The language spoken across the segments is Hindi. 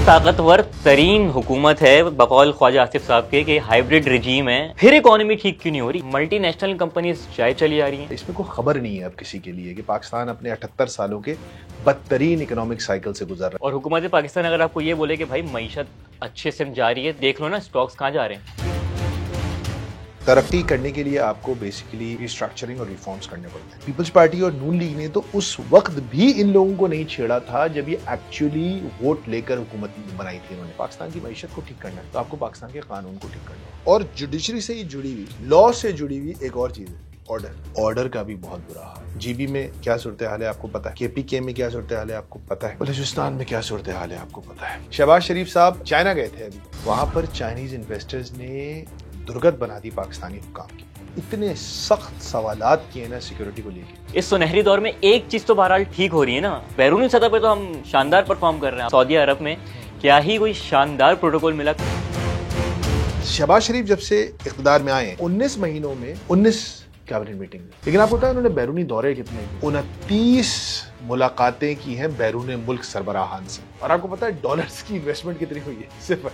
ताकतवर तरीन हुकूमत है बकौल ख्वाजा आसिफ साहब के कि हाइब्रिड रिजीम है, फिर इकोनॉमी ठीक क्यों नहीं हो रही? मल्टीनेशनल कंपनीज चाय चली आ रही हैं। इसमें कोई खबर नहीं है अब किसी के लिए कि पाकिस्तान अपने 78 सालों के बदतरीन इकोनॉमिक साइकिल से गुजर रहा है। और हुकूमत पाकिस्तान अगर आपको ये बोले कि भाई मईशत अच्छे से जा रही है, देख लो ना स्टॉक्स कहाँ जा रहे हैं। तरक्की करने के लिए आपको बेसिकली रिस्ट्रक्चरिंग और रिफॉर्म्स करने पड़ते हैं। पीपल्स पार्टी और नून लीग ने तो उस वक्त भी इन लोगों को नहीं छेड़ा था जब ये एक्चुअली वोट लेकर हुकूमत बनाई थी इन्होंने। पाकिस्तान की मईशत को ठीक करना है तो आपको पाकिस्तान के कानून को ठीक करना है। और जुडिशरी से ही जुड़ी हुई, लॉ से जुड़ी हुई एक और चीज है ऑर्डर का भी बहुत बुरा हाल। जीबी में क्या सूरत हाल है आपको पता है, केपीके में क्या सूरत हाल है आपको पता है, बलूचिस्तान में क्या सूरत हाल है आपको पता है। शहबाज शरीफ साहब चाइना गए थे अभी, वहां पर चाइनीज इन्वेस्टर्स ने दुर्गत बना दी पाकिस्तानी हुक्काम की। इतने सख्त सवालात किए ना सिक्योरिटी को लेकर। इस सुनहरी दौर में एक चीज तो बहरहाल ठीक हो रही है ना, बैरूनी सतह पे तो हम शानदार परफॉर्म कर रहे हैं। सऊदी अरब में क्या ही कोई शानदार प्रोटोकॉल मिला। शहबाज शरीफ जब से इख्तिदार में आए 19 महीनों में 19 कैबिनेट मीटिंग, लेकिन आपको पता है उन्होंने बैरूनी दौरे कितने, 29 मुलाकातें की हैं बैरून मुल्क सरबराहान से। और आपको पता है डॉलर्स की इन्वेस्टमेंट कितनी हुई है सिर्फ।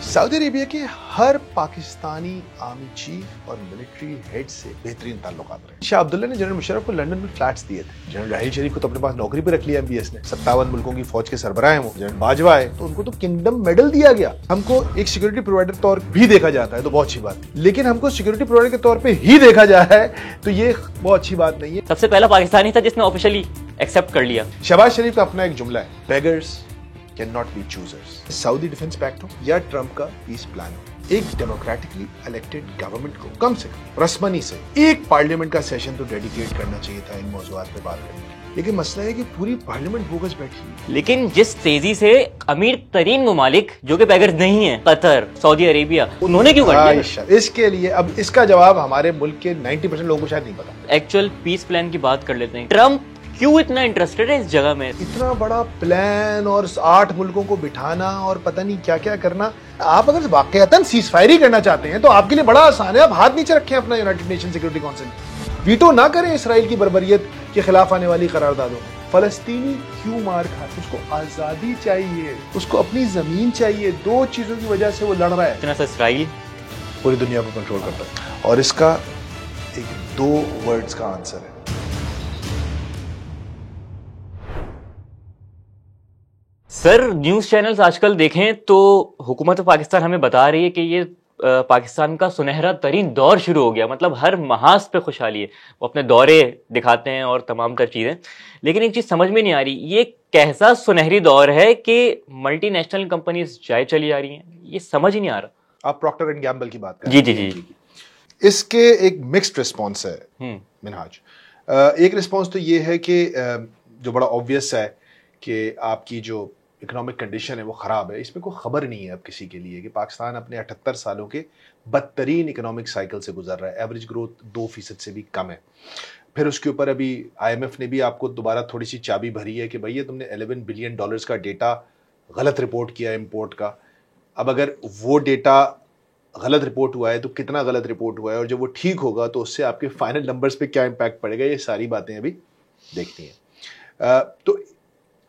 सऊदी अरेबिया के हर पाकिस्तानी आर्मी चीफ और मिलिट्री हेड से बेहतरीन ताल्लुकात रहे। शाह अब्दुल्ला ने जनरल मुशर्रफ को लंदन में फ्लैट्स दिए थे। जनरल राहील शरीफ को तो अपने पास नौकरी पे रख लिया एमबीएस ने। 57 मुल्कों की फौज के सरबराह हैं वो। जनरल बाजवा है तो उनको तो किंगडम मेडल दिया गया। हमको एक सिक्योरिटी प्रोवाइडर तौर भी देखा जाता है तो बहुत अच्छी बात है, लेकिन हमको सिक्योरिटी प्रोवाइडर के तौर पर ही देखा जा रहा है तो ये बहुत अच्छी बात नहीं है। सबसे पहला पाकिस्तानी था जिसने ऑफिशियली एक्सेप्ट कर लिया। शहबाज शरीफ का अपना एक जुमला है, beggars can not be choosers. Saudi defence pact हो या ट्रंप का पीस प्लान हो, एक डेमोक्रेटिकली इलेक्टेड गवर्नमेंट को कम से कम रस्मनी से एक पार्लियामेंट का सेशन तो डेडिकेट करना चाहिए था इन मौजूआत पे बात करने के। लेकिन मसला है कि पूरी पार्लियामेंट बोगस बैठी है। लेकिन जिस तेजी से अमीर तरीन ममालिक जो कि बैगर्स नहीं है, कतर, सऊदी अरेबिया, उन्होंने क्यों कर दिया? इसके लिए अब इसका जवाब हमारे मुल्क के 90% लोगों को शायद नहीं पता। एक्चुअल पीस प्लान की बात कर लेते हैं। ट्रंप क्यों इतना इंटरेस्टेड है इस जगह में? इतना बड़ा प्लान और 8 मुल्कों को बिठाना और पता नहीं क्या क्या करना। आप अगर वाकईतन सीजफायर ही करना चाहते हैं तो आपके लिए बड़ा आसान है, आप हाथ नीचे रखें अपना United nation security council, veto ना करें इसराइल की बर्बरियत के खिलाफ आने वाली करारदादों। फलस्तीनी क्यों मार खा, उसको आजादी चाहिए, उसको अपनी जमीन चाहिए। 2 चीजों की वजह से वो लड़ रहा है। इतना सा इसराइल पूरी दुनिया को कंट्रोल करता है और इसका एक 2 वर्ड्स का आंसर है। सर न्यूज़ चैनल्स आजकल देखें तो हुकूमत पाकिस्तान हमें बता रही है कि ये पाकिस्तान का सुनहरा तरीन दौर शुरू हो गया, मतलब हर महाज पे खुशहाली है। वो अपने दौरे दिखाते हैं और तमाम तर चीज़ें, लेकिन एक चीज़ समझ में नहीं आ रही, ये कैसा सुनहरी दौर है कि मल्टीनेशनल कंपनीज जाए चली आ रही हैं? ये समझ ही नहीं आ रहा। आप प्रॉक्टर एंड गैम्बल की बात कर जी जी जी। इसके एक मिक्स्ड रिस्पॉन्स है मिनहाज। एक रिस्पॉन्स तो ये है कि जो बड़ा ऑब्वियस है कि आपकी जो इकोनॉमिक कंडीशन है वो ख़राब है। इसमें कोई खबर नहीं है अब किसी के लिए कि पाकिस्तान अपने 78 सालों के बदतरीन इकोनॉमिक साइकिल से गुजर रहा है। एवरेज ग्रोथ 2% से भी कम है। फिर उसके ऊपर अभी IMF ने भी आपको दोबारा थोड़ी सी चाबी भरी है कि भैया तुमने $11 बिलियन का डेटा गलत रिपोर्ट किया इम्पोर्ट का। अब अगर वो डेटा गलत रिपोर्ट हुआ है तो कितना गलत रिपोर्ट हुआ है, और जब वो ठीक होगा तो उससे आपके फाइनल नंबर्स पे क्या इम्पैक्ट पड़ेगा, ये सारी बातें अभी देखनी है। तो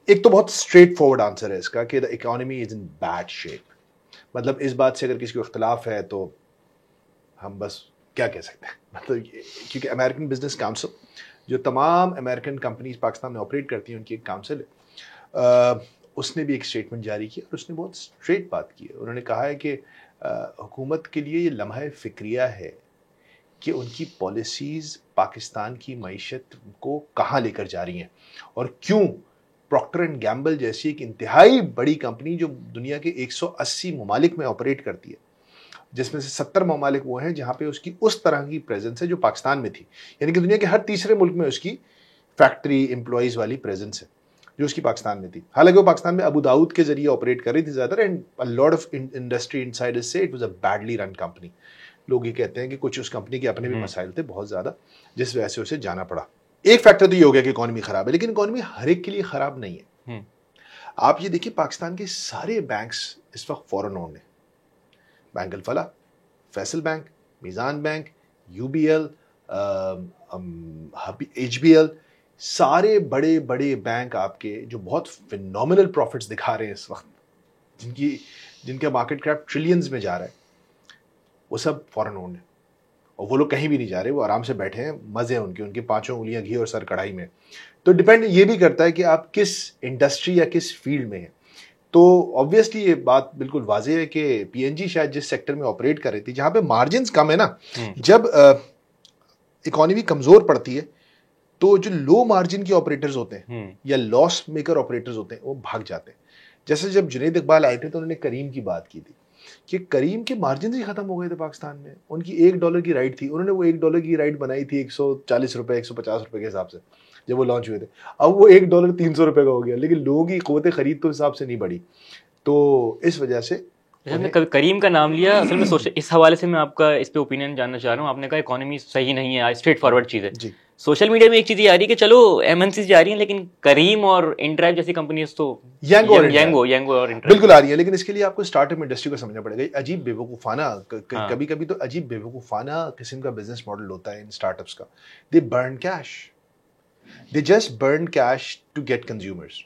एक तो बहुत स्ट्रेट फॉरवर्ड आंसर है इसका कि the economy is in bad shape. मतलब इस बात से अगर किसी को इख्तलाफ है तो हम बस क्या कह सकते हैं, मतलब क्योंकि अमेरिकन बिजनेस काउंसिल जो तमाम अमेरिकन कंपनीज पाकिस्तान में ऑपरेट करती हैं उनकी एक काउंसिल है, उसने भी एक स्टेटमेंट जारी किया और उसने बहुत स्ट्रेट बात की है। उन्होंने कहा है कि हुकूमत के लिए ये लम्हा फिक्रिया है कि उनकी पॉलिसीज़ पाकिस्तान की मईशत को कहाँ लेकर जा रही हैं और क्यों प्रॉक्टर एंड गैम्बल जैसी एक इंतहाई बड़ी कंपनी जो दुनिया के 180 ममालिक में ऑपरेट करती है, जिसमें से 70 ममालिक वो हैं जहाँ पे उसकी उस तरह की प्रेजेंस है जो पाकिस्तान में थी, यानी कि दुनिया के हर तीसरे मुल्क में उसकी फैक्ट्री एम्प्लॉयज़ वाली प्रेजेंस है जो उसकी पाकिस्तान में थी। हालांकि वो पाकिस्तान में अबू दाऊद के जरिए ऑपरेट कर रही थी ज़्यादातर, and a lot of industry insiders से it was a badly run company. लोग ये कहते हैं कि कुछ उस कंपनी के अपने भी मसाइल थे बहुत ज़्यादा, जिस वजह से उसे जाना पड़ा। एक फैक्टर तो ये हो गया कि इकोनॉमी खराब है, लेकिन इकोनॉमी हर एक के लिए खराब नहीं है। आप ये देखिए पाकिस्तान के सारे बैंक्स इस वक्त फॉरेन ओन्ड है। Bank Alfalah, Faysal bank, Meezan bank, UBL, HBL, सारे बड़े बड़े बैंक आपके जो बहुत फिनोमिनल प्रॉफिट्स दिखा रहे हैं इस वक्त, जिनका मार्केट कैप ट्रिलियंस में जा रहा है, वो सब फॉरेन ओन्ड है और वो लोग कहीं भी नहीं जा रहे, वो आराम से बैठे हैं, मजे हैं उनके, उनकी पांचों उंगलियां घी और सर कढ़ाई में। तो डिपेंड ये भी करता है कि आप किस इंडस्ट्री या किस फील्ड में हैं। तो ऑब्वियसली ये बात बिल्कुल वाज़ेह है कि पीएनजी शायद जिस सेक्टर में ऑपरेट कर रही थी, जहां पे मार्जिन्स कम है ना, जब इकोनॉमी कमजोर पड़ती है तो जो लो मार्जिन के ऑपरेटर्स होते हैं या लॉस मेकर ऑपरेटर्स होते हैं वो भाग जाते हैं। जैसे जब जुनैद इकबाल आए थे तो उन्होंने करीम की बात की थी कि करीम के मार्जिन ही खत्म हो गए थे पाकिस्तान में। उनकी $1 की राइड थी, उन्होंने वो $1 की राइड बनाई थी 140 रुपए 150 रुपए के हिसाब से जब वो लॉन्च हुए थे। अब वो $1 300 रुपए का हो गया, लेकिन लोगों की क़ुव्वत खरीद तो हिसाब से नहीं बढ़ी। तो इस वजह से हमने कभी करीम का नाम लिया, असल में सोशल, इस हवाले से मैं आपका इस पे ओपिनियन जानना चाह रहा हूँ। आपने कहा इकोनॉमी सही नहीं है, स्ट्रेट फॉरवर्ड चीज़ है। सोशल मीडिया में एक चीज़ ये आ रही है कि चलो एमएनसी जा रही है, लेकिन करीम और इनड्राइव जैसी कंपनीज तो यांगो और इनड्राइव बिल्कुल आ रही है। लेकिन इसके लिए आपको स्टार्टअप इंडस्ट्री को समझना पड़ेगा। अजीब बेवकूफ़ाना कभी कभी तो अजीब बेवकूफ़ाना किस्म का बिजनेस मॉडल होता है इन स्टार्टअप्स का। They burn cash, they just burn cash to get consumers.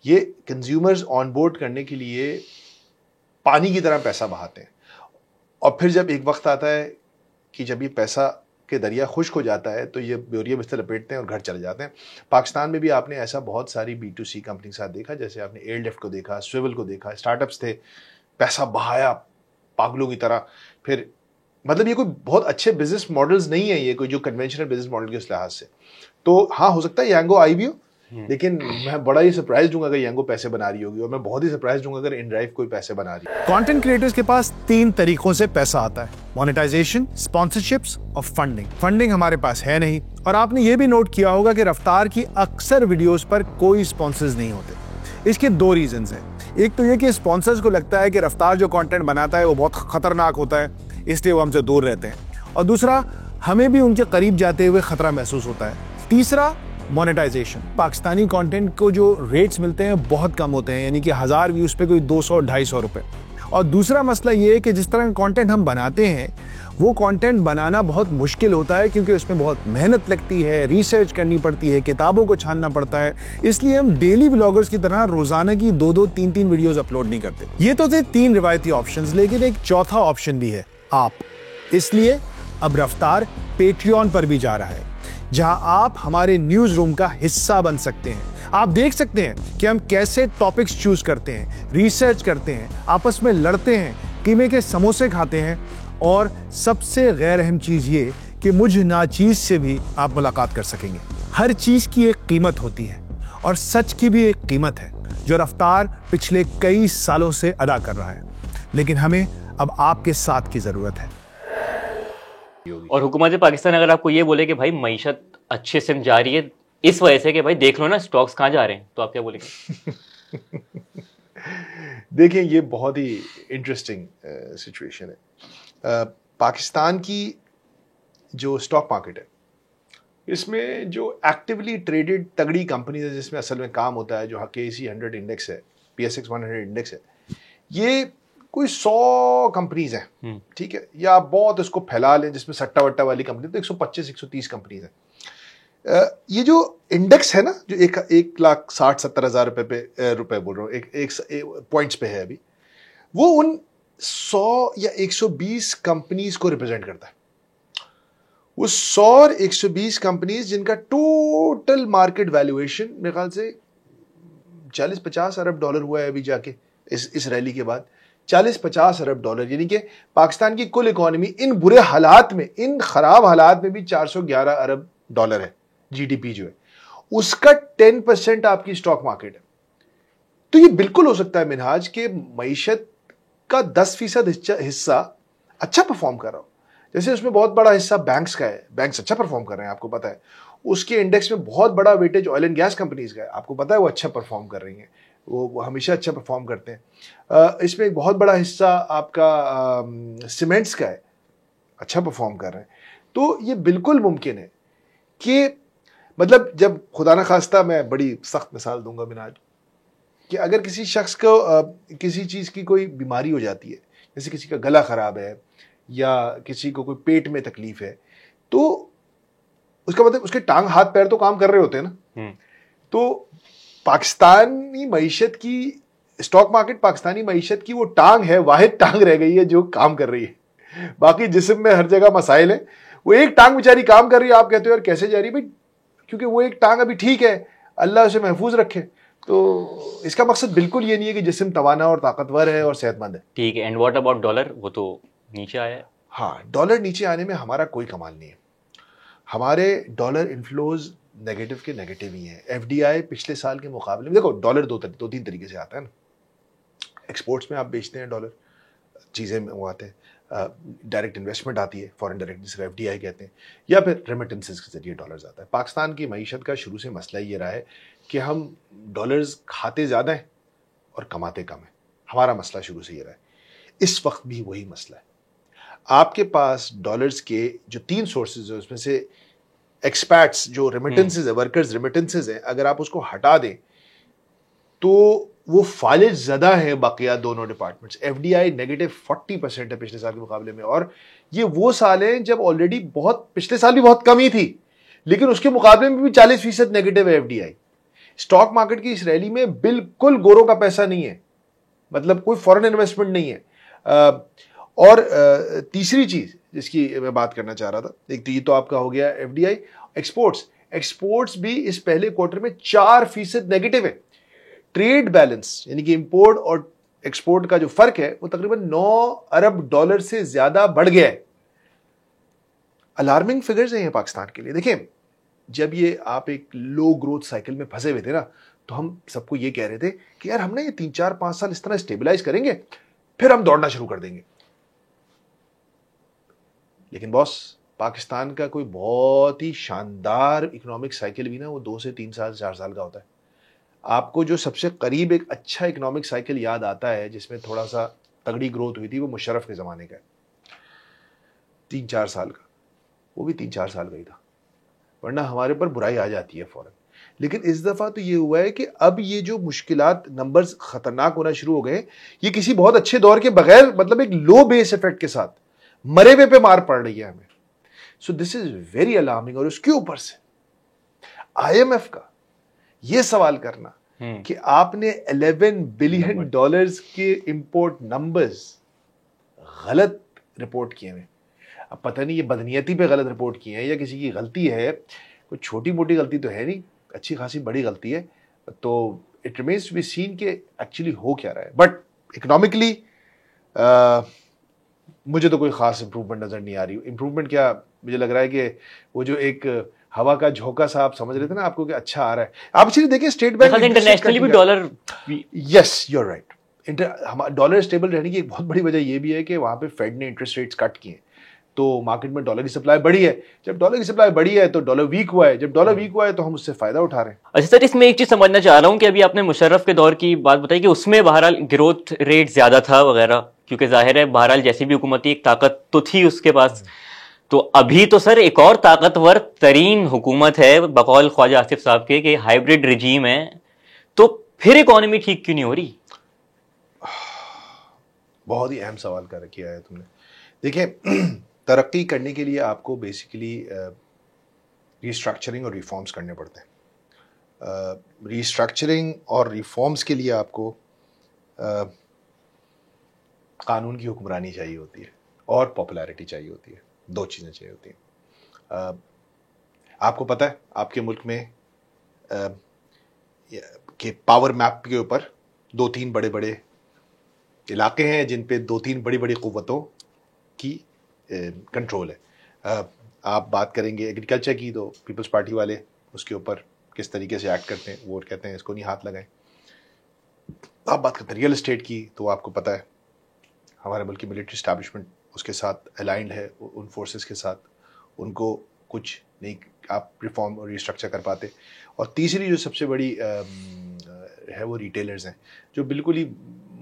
ये कंज्यूमर्स ऑन बोर्ड करने के लिए पानी की तरह पैसा बहाते हैं, और फिर जब एक वक्त आता है कि जब ये पैसा के दरिया खुश्क हो जाता है तो ये बोरिया बिस्तर लपेटते हैं और घर चले जाते हैं। पाकिस्तान में भी आपने ऐसा बहुत सारी B2C कंपनी के साथ देखा, जैसे आपने एयरलिफ्ट को देखा, स्विवल को देखा, स्टार्टअप्स थे, पैसा बहाया पागलों की तरह। फिर मतलब ये कोई बहुत अच्छे बिजनेस मॉडल्स नहीं है, ये कोई जो कन्वेंशनल बिजनेस मॉडल के उस लिहाज से। तो हाँ, हो सकता है यांगो आई भी हो, लेकिन मैं बड़ा ही सरप्राइज दूंगा अगर यांगो पैसे बना रही होगी, और मैं बहुत ही सरप्राइज दूंगा अगर इनड्राइव कोई पैसे बना रही है। कंटेंट क्रिएटर्स के पास 3 तरीकों से पैसा आता है, मोनेटाइजेशन, स्पॉन्सरशिप्स और फंडिंग। फंडिंग हमारे पास है नहीं, और आपने ये भी नोट किया होगा कि रफ्तार की अक्सर वीडियोस पर कोई स्पॉन्सर्स नहीं होते। इसके 2 रीजंस हैं। एक तो ये कि स्पॉन्सर्स को लगता है कि रफ्तार जो कंटेंट बनाता है वो बहुत खतरनाक होता है, इसलिए वो हमसे दूर रहते हैं, और दूसरा हमें भी उनके करीब जाते हुए खतरा महसूस होता है। तीसरा, मोनेटाइजेशन। पाकिस्तानी कंटेंट को जो रेट्स मिलते हैं बहुत कम होते हैं, यानी कि 1000 व्यूज पे कोई 200-250 रुपए। और दूसरा मसला ये है कि जिस तरह का कंटेंट हम बनाते हैं वो कंटेंट बनाना बहुत मुश्किल होता है, क्योंकि उसमें बहुत मेहनत लगती है, रिसर्च करनी पड़ती है, किताबों को छानना पड़ता है। इसलिए हम डेली ब्लॉगर्स की तरह रोजाना की 2-2, 3-3 वीडियोस अपलोड नहीं करते। ये तो थे 3 रिवायती ऑप्शंस, लेकिन एक चौथा ऑप्शन भी है, आप। इसलिए अब रफ्तार पेट्रियन पर भी जा रहा है, जहां आप हमारे न्यूज रूम का हिस्सा बन सकते हैं। आप देख सकते हैं कि हम कैसे टॉपिक्स चूज करते हैं, रिसर्च करते हैं, आपस में लड़ते हैं, कीमे के समोसे खाते हैं, और सबसे गैर अहम चीज ये कि मुझ नाचीज से भी आप मुलाकात कर सकेंगे। हर चीज की एक कीमत होती है, और सच की भी एक कीमत है, जो रफ्तार पिछले कई सालों से अदा कर रहा है। लेकिन हमें अब आपके साथ की जरूरत है। और हुकूमत पाकिस्तान अगर आपको ये बोले कि भाई मईशत अच्छे से जा रही है इस वजह से कि भाई देख लो ना स्टॉक्स कहाँ जा रहे हैं, तो आप क्या बोलेंगे? देखिए, ये बहुत ही इंटरेस्टिंग सिचुएशन है। पाकिस्तान की जो स्टॉक मार्केट है, इसमें जो एक्टिवली ट्रेडेड तगड़ी कंपनीज है, जिसमें असल में काम होता है, जो KC 100 इंडेक्स है, PSX 100 इंडेक्स है, ये कोई 100 कंपनीज हैं, ठीक है, या आप बहुत इसको फैला लें जिसमें सट्टा वट्टा वाली कंपनी तो 125-130 कंपनीज हैं। ये जो इंडेक्स है ना, जो 1,60,70,000 रुपए बोल रहा हूँ, एक पॉइंट्स पे है अभी, वो उन 100 या 120 कंपनीज को रिप्रेजेंट करता है। वो 100 और 120 कंपनीज जिनका टोटल मार्केट वैल्यूएशन मेरे ख्याल से 40-50 अरब डॉलर हुआ है अभी जाके इस रैली के बाद। 40-50 अरब डॉलर, यानी कि पाकिस्तान की कुल इकोनॉमी इन बुरे हालात में, इन खराब हालात में भी 411 अरब डॉलर है GDP जो है, उसका 10% आपकी स्टॉक मार्केट है। तो ये बिल्कुल हो सकता है मिनहाज के मईशत का 10% हिस्सा अच्छा परफॉर्म कर रहा हो। जैसे उसमें बहुत बड़ा हिस्सा बैंक्स का है, बैंक्स अच्छा परफॉर्म कर रहे हैं, आपको पता है। उसके इंडेक्स में बहुत बड़ा weightage oil and gas companies का है, आपको पता है वो अच्छा परफॉर्म कर रही हैं, वो हमेशा अच्छा परफॉर्म करते हैं। इसमें एक बहुत बड़ा हिस्सा आपका सीमेंट्स का है, अच्छा परफॉर्म कर रहे हैं। तो ये बिल्कुल मुमकिन है कि मतलब जब खुदा न खास्ता, मैं बड़ी सख्त मिसाल दूंगा मिनाज, कि अगर किसी शख्स को किसी चीज़ की कोई बीमारी हो जाती है, जैसे किसी का गला ख़राब है या किसी को कोई पेट में तकलीफ़ है, तो उसका मतलब उसके टांग हाथ पैर तो काम कर रहे होते हैं ना। तो पाकिस्तानी मईशत की, स्टॉक मार्केट पाकिस्तानी मईशत की वो टांग है, वाहिद टांग रह गई है जो काम कर रही है। बाकी जिस्म में हर जगह मसाइल है, वो एक टांग बेचारी काम कर रही है। आप कहते हो यार कैसे जा रही है भाई, क्योंकि वो एक टांग अभी ठीक है, अल्लाह उसे महफूज रखे। तो इसका मकसद बिल्कुल ये नहीं है कि जिस्म तवाना और ताकतवर है और सेहतमंद है। ठीक है, एंड व्हाट अबाउट डॉलर? वो तो नीचे आया है। हाँ, डॉलर नीचे आने में हमारा कोई कमाल नहीं है। हमारे डॉलर इनफ्लोज नेगेटिव के नेगेटिव ही है। एफडीआई पिछले साल के मुकाबले में, देखो डॉलर दो तीन तरीके से आता है ना। एक्सपोर्ट्स में आप बेचते हैं डॉलर, चीज़ें मंगवाते हैं, डायरेक्ट इन्वेस्टमेंट आती है, फॉरेन डायरेक्ट, जिसको एफडीआई कहते हैं, या फिर रेमिटेंसेस के जरिए डॉलर्स आता है। पाकिस्तान की मईशत का शुरू से मसला ये रहा है कि हम डॉलर्स खाते ज़्यादा हैं और कमाते कम हैं। हमारा मसला शुरू से ये रहा है, इस वक्त भी वही मसला है। आपके पास डॉलर्स के जो 3 सोर्सेज है, उसमें से एक्सपैट्स जो रेमिटेंसेज है, वर्कर्स रेमिटेंसेज है, अगर आप उसको हटा दें तो वो फालिज ज़्यादा है बाकिया दोनों डिपार्टमेंट्स। एफडीआई नेगेटिव 40% है पिछले साल के मुकाबले में, और ये वो साल हैं जब ऑलरेडी बहुत, पिछले साल भी बहुत कम ही थी, लेकिन उसके मुकाबले में भी 40% नेगेटिव है एफडीआई। स्टॉक मार्केट की इस रैली में बिल्कुल गोरों का पैसा नहीं है, मतलब कोई फॉरेन इन्वेस्टमेंट नहीं है। और तीसरी चीज जिसकी मैं बात करना चाह रहा था, एक तो ये तो आपका हो गया एफडीआई। एक्सपोर्ट्स भी इस पहले क्वार्टर में 4% नेगेटिव है। ट्रेड बैलेंस यानी कि इंपोर्ट और एक्सपोर्ट का जो फर्क है वो तकरीबन 9 अरब डॉलर से ज्यादा बढ़ गया है। अलार्मिंग फिगर्स हैं ये पाकिस्तान के लिए। देखें, जब ये आप एक लो ग्रोथ साइकिल में फंसे हुए थे ना, तो हम सबको ये कह रहे थे कि यार हम ना ये 3-4-5 साल इस तरह स्टेबलाइज करेंगे, फिर हम दौड़ना शुरू कर देंगे। लेकिन बॉस, पाकिस्तान का कोई बहुत ही शानदार इकोनॉमिक साइकिल भी ना वो 2 से 3 साल 4 साल का होता है। आपको जो सबसे करीब एक अच्छा इकोनॉमिक साइकिल याद आता है जिसमें थोड़ा सा तगड़ी ग्रोथ हुई थी, वो मुशर्रफ के ज़माने का है, 3-4 साल का। वो भी 3-4 साल का ही था, वरना हमारे पर बुराई आ जाती है फौरन। लेकिन इस दफ़ा तो ये हुआ है कि अब ये जो मुश्किलात, नंबर्स खतरनाक होना शुरू हो गए, ये किसी बहुत अच्छे दौर के बगैर, मतलब एक लो बेस इफेक्ट के साथ मरे हुए पे मार पड़ रही है हमें। सो दिस इज वेरी अलार्मिंग। और उसके ऊपर से आईएमएफ का ये सवाल करना कि आपने 11 बिलियन डॉलर्स के इंपोर्ट नंबर्स गलत रिपोर्ट किए हैं। अब पता नहीं ये बदनीयती पे गलत रिपोर्ट किए हैं या किसी की गलती है, कोई छोटी मोटी गलती तो है नहीं, अच्छी खासी बड़ी गलती है। तो it remains to be seen कि एक्चुअली हो क्या रहा है। बट इकोनॉमिकली मुझे तो कोई खास इंप्रूवमेंट नजर नहीं आ रही। इंप्रूवमेंट क्या, मुझे लग रहा है कि वो जो एक हवा का झोंका सा आप समझ रहे थे ना आपको कि अच्छा आ रहा है, आप इसीलिए देखिए स्टेट बैंक इंटरनेशनली भी dollar, yes you are right, dollar stable रहने की एक बहुत बड़ी वजह यह भी है कि वहां पे फेड ने इंटरेस्ट रेट्स कट किए, तो मार्केट में डॉलर की सप्लाई बढ़ी है। जब डॉलर की सप्लाई बढ़ी है तो डॉलर वीक हुआ है, जब डॉलर वीक हुआ है तो हम उससे फायदा उठा रहे हैं। अच्छा सर, इसमें एक चीज समझना चाह रहा हूँ कि अभी आपने मुशर्रफ के दौर की बात बताई कि उसमें बहरहाल ग्रोथ रेट ज्यादा था वगैरह, क्योंकि जाहिर है बहरहाल जैसी भी हुकूमती एक ताकत तो थी उसके पास। तो अभी तो सर एक और ताकतवर तरीन हुकूमत है बकौल ख्वाजा आसिफ साहब के, कि हाइब्रिड रिजीम है, तो फिर इकोनॉमी ठीक क्यों नहीं हो रही? बहुत ही अहम सवाल कर किया है तुमने। देखिए, तरक्की करने के लिए आपको बेसिकली रिस्ट्रक्चरिंग और रिफॉर्म्स करने पड़ते हैं। रिस्ट्रक्चरिंग और रिफॉर्म्स के लिए आपको कानून की हुक्मरानी चाहिए होती है और पॉपुलैरिटी चाहिए होती है, 2 चीज़ें चाहिए होती हैं। आपको पता है आपके मुल्क में कि पावर मैप के ऊपर 2-3 बड़े बड़े इलाके हैं जिन पे 2-3 बड़ी बड़ी क़ुव्वतों की कंट्रोल है। आप बात करेंगे एग्रीकल्चर की तो पीपल्स पार्टी वाले उसके ऊपर किस तरीके से एक्ट करते हैं, वो कहते हैं इसको नहीं हाथ लगाएं। आप बात करते हैं रियल एस्टेट की तो आपको पता है हमारे मुल्क की मिलिट्री एस्टैब्लिशमेंट उसके साथ अलाइंड है, उन फोर्सेस के साथ, उनको कुछ नहीं आप रिफॉर्म और रिस्ट्रक्चर कर पाते। और तीसरी जो सबसे बड़ी है वो रिटेलर्स हैं जो बिल्कुल ही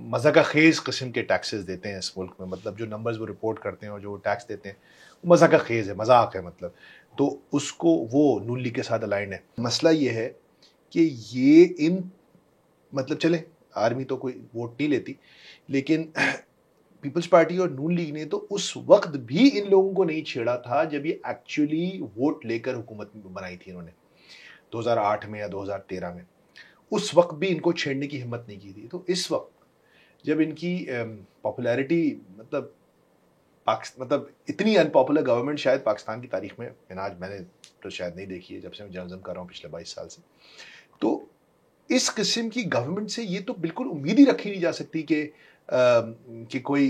मज़ा का खेज़ किस्म के टैक्सेस देते हैं इस मुल्क में। मतलब जो नंबर्स वो रिपोर्ट करते हैं और जो टैक्स देते हैं वो मज़ा का खेज़ है, मजाक है मतलब। तो उसको वो नून लीग के साथ अलाइंड है। मसला ये है कि ये इन मतलब चले आर्मी तो कोई वोट नहीं लेती, लेकिन पीपल्स पार्टी और नून लीग ने तो उस वक्त भी इन लोगों को नहीं छेड़ा था जब ये एक्चुअली वोट लेकर हुकूमत बनाई थी इन्होंने 2008 में या 2013 में। उस वक्त भी इनको छेड़ने की हिम्मत नहीं की थी। तो इस वक्त जब इनकी पॉपुलैरिटी मतलब इतनी अनपॉपुलर गवर्नमेंट शायद पाकिस्तान की तारीख में मिनहाज मैंने तो शायद नहीं देखी है जब से मैं जर्नलिज्म कर रहा हूँ पिछले 22 साल से। तो इस किस्म की गवर्नमेंट से ये तो बिल्कुल उम्मीद ही रखी नहीं जा सकती कि कोई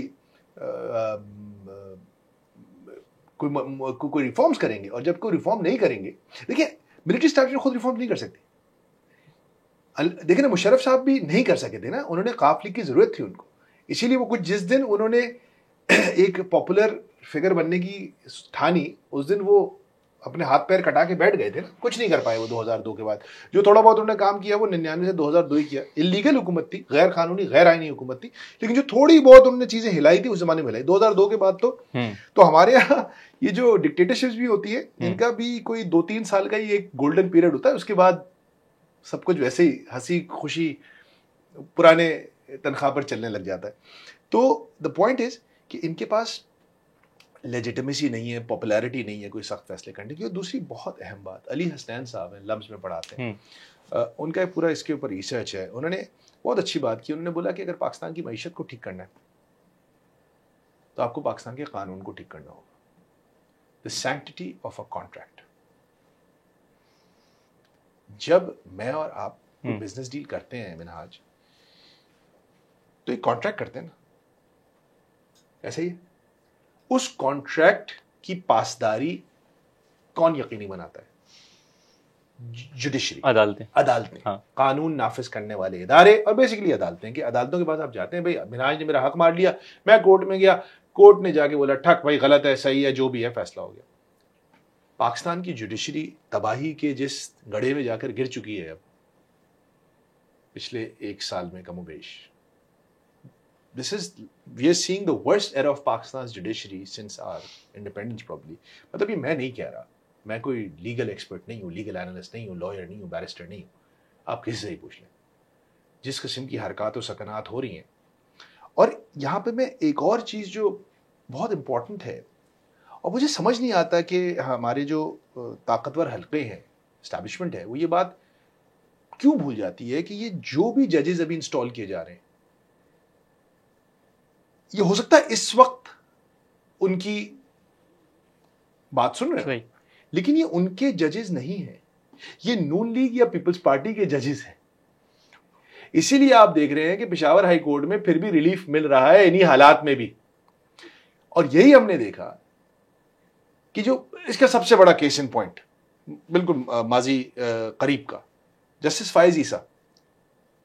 रिफॉर्म्स करेंगे। और जब कोई रिफॉर्म नहीं करेंगे, देखिए मिलिट्री एस्टैब्लिशमेंट खुद रिफॉर्म नहीं कर सकती। देखिए ना, मुशर्रफ साहब भी नहीं कर सके थे ना, उन्होंने काफ लीग की जरूरत थी उनको, इसीलिए वो कुछ जिस दिन उन्होंने एक पॉपुलर फिगर बनने की ठानी उस दिन वो अपने हाथ पैर कटा के बैठ गए थे ना, कुछ नहीं कर पाए वो 2002 के बाद। जो थोड़ा बहुत उन्होंने काम किया वो 99 से 2002 ही किया। इलीगल हुकूमत थी, गैर कानूनी गैर आईनी हुकूमत थी, लेकिन जो थोड़ी बहुत उन्होंने चीजें हिलाई थी उस जमाने में हिलाई। 2002 के बाद तो हमारे यहाँ ये जो डिक्टेटरशिप्स भी होती है इनका भी कोई 2-3 साल का ही एक गोल्डन पीरियड होता है, उसके बाद सब कुछ वैसे ही हंसी खुशी पुराने तनख्वाह पर चलने लग जाता है। तो द पॉइंट इज कि इनके पास लेजिटिमेसी नहीं है, पॉपुलैरिटी नहीं है कोई सख्त फैसले करने की। और दूसरी बहुत अहम बात, अली हसनैन साहब हैं, लम्स में पढ़ाते हैं, उनका एक पूरा इसके ऊपर रिसर्च है। उन्होंने बहुत अच्छी बात की। उन्होंने बोला कि अगर पाकिस्तान की मईशत को ठीक करना है तो आपको पाकिस्तान के कानून को ठीक करना होगा। The sanctity of a contract. जब मैं और आप बिजनेस डील करते हैं मिनहाज, तो एक कॉन्ट्रैक्ट करते हैं ना, ऐसे ही उस कॉन्ट्रैक्ट की पासदारी कौन यकीनी बनाता है? जुडिशरी, अदालतें हाँ। कानून नाफिज करने वाले इदारे और बेसिकली अदालतें। कि अदालतों के पास आप जाते हैं, भाई मिनहाज ने मेरा हक मार लिया, मैं कोर्ट में गया, कोर्ट ने जाके बोला ठक भाई गलत है सही है जो भी है फैसला हो गया। पाकिस्तान की जुडिशरी तबाही के जिस गड्ढे में जाकर गिर चुकी है अब पिछले 1 साल में कमोबेश, we are seeing the worst era of Pakistan's judiciary since our independence probably। मतलब ये मैं नहीं कह रहा, मैं कोई लीगल एक्सपर्ट नहीं हूँ, लीगल एनालिस्ट नहीं हूँ, लॉयर नहीं हूँ, बैरिस्टर नहीं हूँ, आप किसी से ही पूछ लें। जिस किस्म की हरकत और सकनात हो रही हैं, और यहाँ पे मैं एक और चीज़ जो बहुत इंपॉर्टेंट है और मुझे समझ नहीं आता कि हमारे जो ताकतवर हल्के हैं, एस्टैब्लिशमेंट है, वो ये बात क्यों भूल जाती है कि ये जो भी जजेस अभी इंस्टॉल किए जा रहे हैं, ये हो सकता है इस वक्त उनकी बात सुन रहे हैं, लेकिन ये उनके जजेस नहीं हैं, ये नून लीग या पीपल्स पार्टी के जजेस हैं। इसीलिए आप देख रहे हैं कि पेशावर हाई कोर्ट में फिर भी रिलीफ मिल रहा है इन्हीं हालात में भी। और यही हमने देखा कि जो इसका सबसे बड़ा केस इन पॉइंट बिल्कुल माजी करीब का, जस्टिस फाइज ईसा।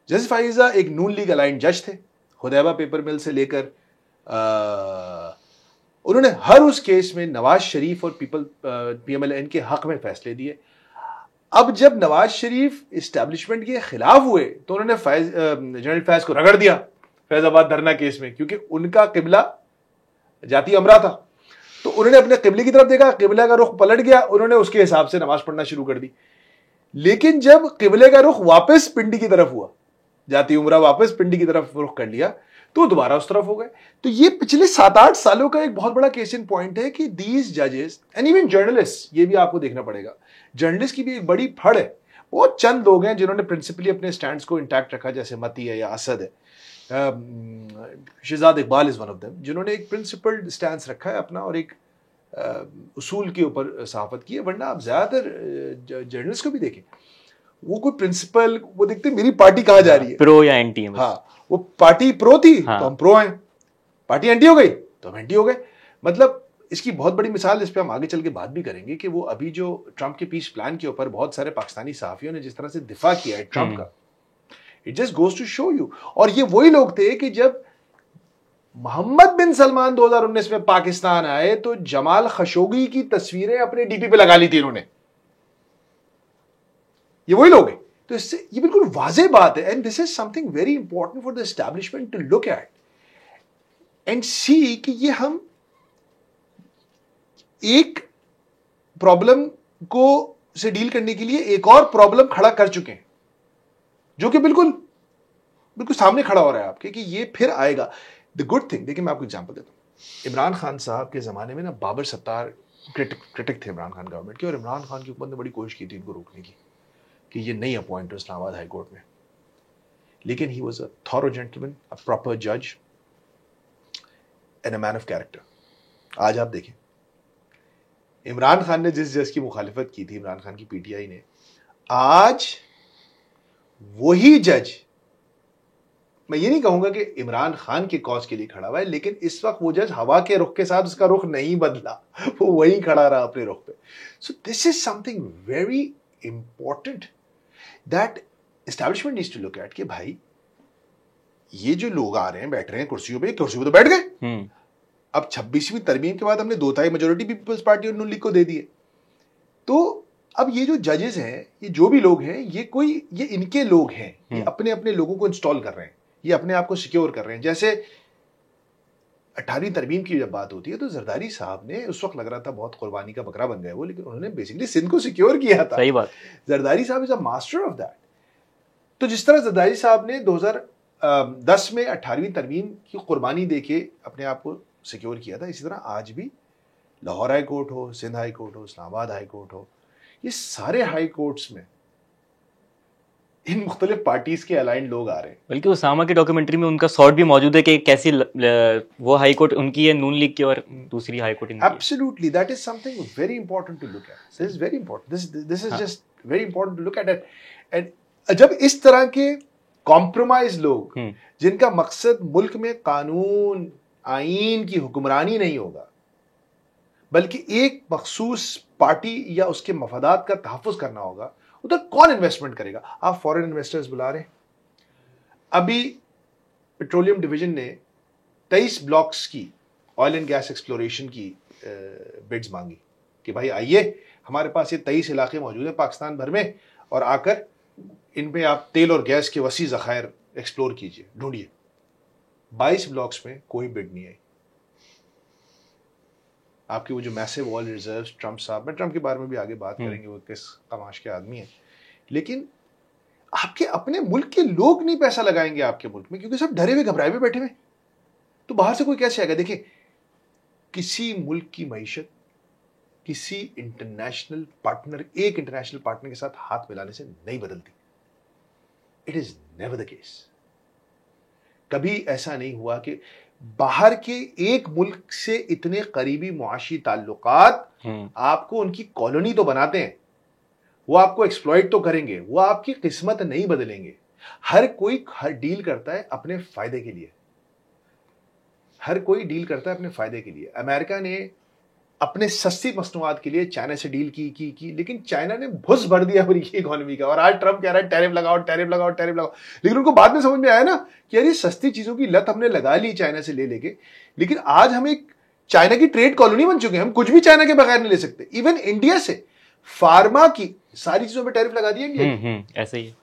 जस्टिस फाइज ईसा एक नून लीग अलाइंड जज थे, हुदैबा पेपर मिल से लेकर उन्होंने हर उस केस में नवाज शरीफ और PMLN के हक में फैसले दिए। अब जब नवाज शरीफ इस्टेब्लिशमेंट के खिलाफ हुए तो उन्होंने जनरल फैज को रगड़ दिया फैजाबाद धरना केस में, क्योंकि उनका किबला जाती अमरा था। तो उन्होंने अपने किबले की तरफ देखा, किबला का रुख पलट गया, उन्होंने उसके हिसाब से नमाज पढ़ना शुरू कर दी। लेकिन जब किबले का रुख वापस पिंडी की तरफ हुआ, जाती उमरा वापस पिंडी की तरफ रुख कर लिया, तो दोबारा उस तरफ हो गए। तो ये पिछले 7-8 सालों का एक बहुत बड़ा केस इन पॉइंट है कि दीज जजेस एंड इवन जर्नलिस्ट, ये भी आपको देखना पड़ेगा, जर्नलिस्ट की भी एक बड़ी फड़ है। बहुत चंद लोग हैं जिन्होंने प्रिंसिपली अपने स्टैंड्स को इंटैक्ट रखा, जैसे मती है या असद है, Shahzad Iqbal is one of them, जिन्होंने एक प्रिंसिपल्ड स्टैंड रखा है अपना और एक उसूल के ऊपर सहाफत की है। वरना आप ज्यादातर जर्नलिस्ट को भी देखें, वो कोई प्रिंसिपल वो देखते मेरी पार्टी कहाँ जा रही है, प्रो या एंटी है। हाँ, वो पार्टी प्रो थी तो हम प्रो हैं, पार्टी एंटी हो गई तो हम एंटी हो गए। मतलब इसकी बहुत बड़ी मिसाल, इस पे हम आगे चल के बात भी करेंगे कि वो अभी जो ट्रंप के पीस प्लान के ऊपर बहुत सारे पाकिस्तानी सहाफियों ने जिस तरह से दिफा किया है ट्रंप का, it just goes to show you. और ये वही लोग थे कि जब मोहम्मद बिन सलमान 2019 में पाकिस्तान आए तो जमाल खशोगी की तस्वीरें अपने डीपी पे लगा ली थी इन्होंने। ये वही लोग हैं। तो इससे ये बिल्कुल वाज़ेह बात है, and this is something very important for the establishment to look at and see कि ये हम एक प्रॉब्लम को से डील करने के लिए एक और प्रॉब्लम खड़ा कर चुके हैं, जो कि बिल्कुल बिल्कुल सामने खड़ा हो रहा है आपके कि ये फिर आएगा। द गुड थिंग, देखिए मैं आपको एग्जांपल देता हूँ। इमरान खान साहब के ज़माने में ना बाबर सत्तार क्रिटिक थे इमरान खान गवर्नमेंट के, और इमरान खान की हुकूमत ने बड़ी कोशिश की थी इनको रोकने की कि ये नहीं अपॉइंट हो इस्लामाबाद हाई कोर्ट में, लेकिन he was a thorough gentleman, a proper जज and a man of character. आज आप देखें, इमरान खान ने जिस जज की मुखालिफत की थी, इमरान खान की पीटीआई ने, आज वही जज, मैं ये नहीं कहूंगा कि इमरान खान के कॉज के लिए खड़ा हुआ है, लेकिन इस वक्त वो जज हवा के रुख के साथ उसका रुख नहीं बदला, वो वहीं खड़ा रहा अपने रुख पे। So this is something very important that establishment needs to look at कि भाई ये जो लोग आ रहे हैं, बैठ रहे हैं कुर्सियों पे तो बैठ गए। अब 26वीं तरमीम के बाद हमने 2/3 मेजोरिटी पीपल्स पार्टी और नून लीग को दे दी है। तो अब ये जो जजेस हैं, ये जो भी लोग हैं, ये इनके लोग हैं, ये अपने अपने लोगों को इंस्टॉल कर रहे हैं, ये अपने आप को सिक्योर कर रहे हैं। जैसे 18वीं तरमीम की जब बात होती है तो जरदारी साहब ने, उस वक्त लग रहा था बहुत कुर्बानी का बकरा बन गए वो, लेकिन उन्होंने बेसिकली सिंध को सिक्योर किया था। सही बात। जरदारी साहब is a master of that. तो जिस तरह जरदारी साहब ने 2010 में 18वीं तरमीम की कुर्बानी देके अपने आप को सिक्योर किया था, इसी तरह आज भी लाहौर हाई कोर्ट हो, सिंध हाई कोर्ट हो, इस्लामाबाद हाई कोर्ट हो, ये सारे हाई कोर्ट्स में इन मुख्तलिफ पार्टीज के अलाइंड लोग आ रहे हैं। बल्कि उसामा की डॉक्यूमेंट्री में उनका शॉट भी मौजूद है कि कैसी वो हाई कोर्ट उनकी है नून लीग की और दूसरी हाई कोर्ट इनकी। Absolutely, that is something very important to look at. This is very important, this is just very important to look at it. And जब इस तरह के कॉम्प्रोमाइज लोग, जिनका मकसद मुल्क में कानून आईन की हुक्मरानी नहीं होगा, बल्कि एक मखसूस पार्टी या उसके मफादात का तहफ़्फ़ुज़ करना होगा, उधर कौन इन्वेस्टमेंट करेगा? आप फॉरेन इन्वेस्टर्स बुला रहे हैं। अभी पेट्रोलियम डिवीजन ने 23 ब्लॉक्स की ऑयल एंड गैस एक्सप्लोरेशन की बिड्स मांगी कि भाई आइए, हमारे पास ये 23 इलाके मौजूद हैं पाकिस्तान भर में, और आकर इनमें आप तेल और गैस के वसी ज़खायर एक्सप्लोर कीजिए, ढूंढिए। 22 ब्लॉक्स में कोई बिड नहीं आई। आपकी वो जो मैसिव ऑयल रिजर्व्स, ट्रंप साहब, मैं ट्रंप के बारे में भी आगे बात करेंगे, वो किस तमाश के आदमी हैं, लेकिन आपके अपने मुल्क के लोग नहीं पैसा लगाएंगे आपके मुल्क में, क्योंकि सब डरे हुए घबराए हुए बैठे हुए। तो बाहर से कोई कैसे आएगा? देखिए, किसी मुल्क की मईशत किसी इंटरनेशनल पार्टनर, एक इंटरनेशनल पार्टनर के साथ हाथ मिलाने से नहीं बदलती। It is never the case. कभी ऐसा नहीं हुआ कि बाहर के एक मुल्क से इतने करीबी मुआशी ताल्लुकात आपको उनकी कॉलोनी तो बनाते हैं, वो आपको एक्सप्लॉइट तो करेंगे, वो आपकी किस्मत नहीं बदलेंगे। हर कोई हर डील करता है अपने फायदे के लिए, हर कोई डील करता है अपने फायदे के लिए। अमेरिका ने अपने सस्ती मसनूआत के लिए चाइना से डील की, लेकिन चाइना ने भुस भर दिया अमेरिकी इकोनॉमी का, और आज ट्रंप कह रहा है टैरिफ लगाओ टैरिफ लगाओ टैरिफ लगाओ। लेकिन उनको बाद में समझ में आया ना कि यार ये सस्ती चीजों की लत हमने लगा ली चाइना से ले लेके, लेकिन आज हम एक चाइना की ट्रेड कॉलोनी बन चुके हैं। हम कुछ भी चाइना के बगैर नहीं ले सकते। इवन इंडिया से फार्मा की सारी चीजों पर टैरिफ लगा दिया इंडिया। ऐसे ही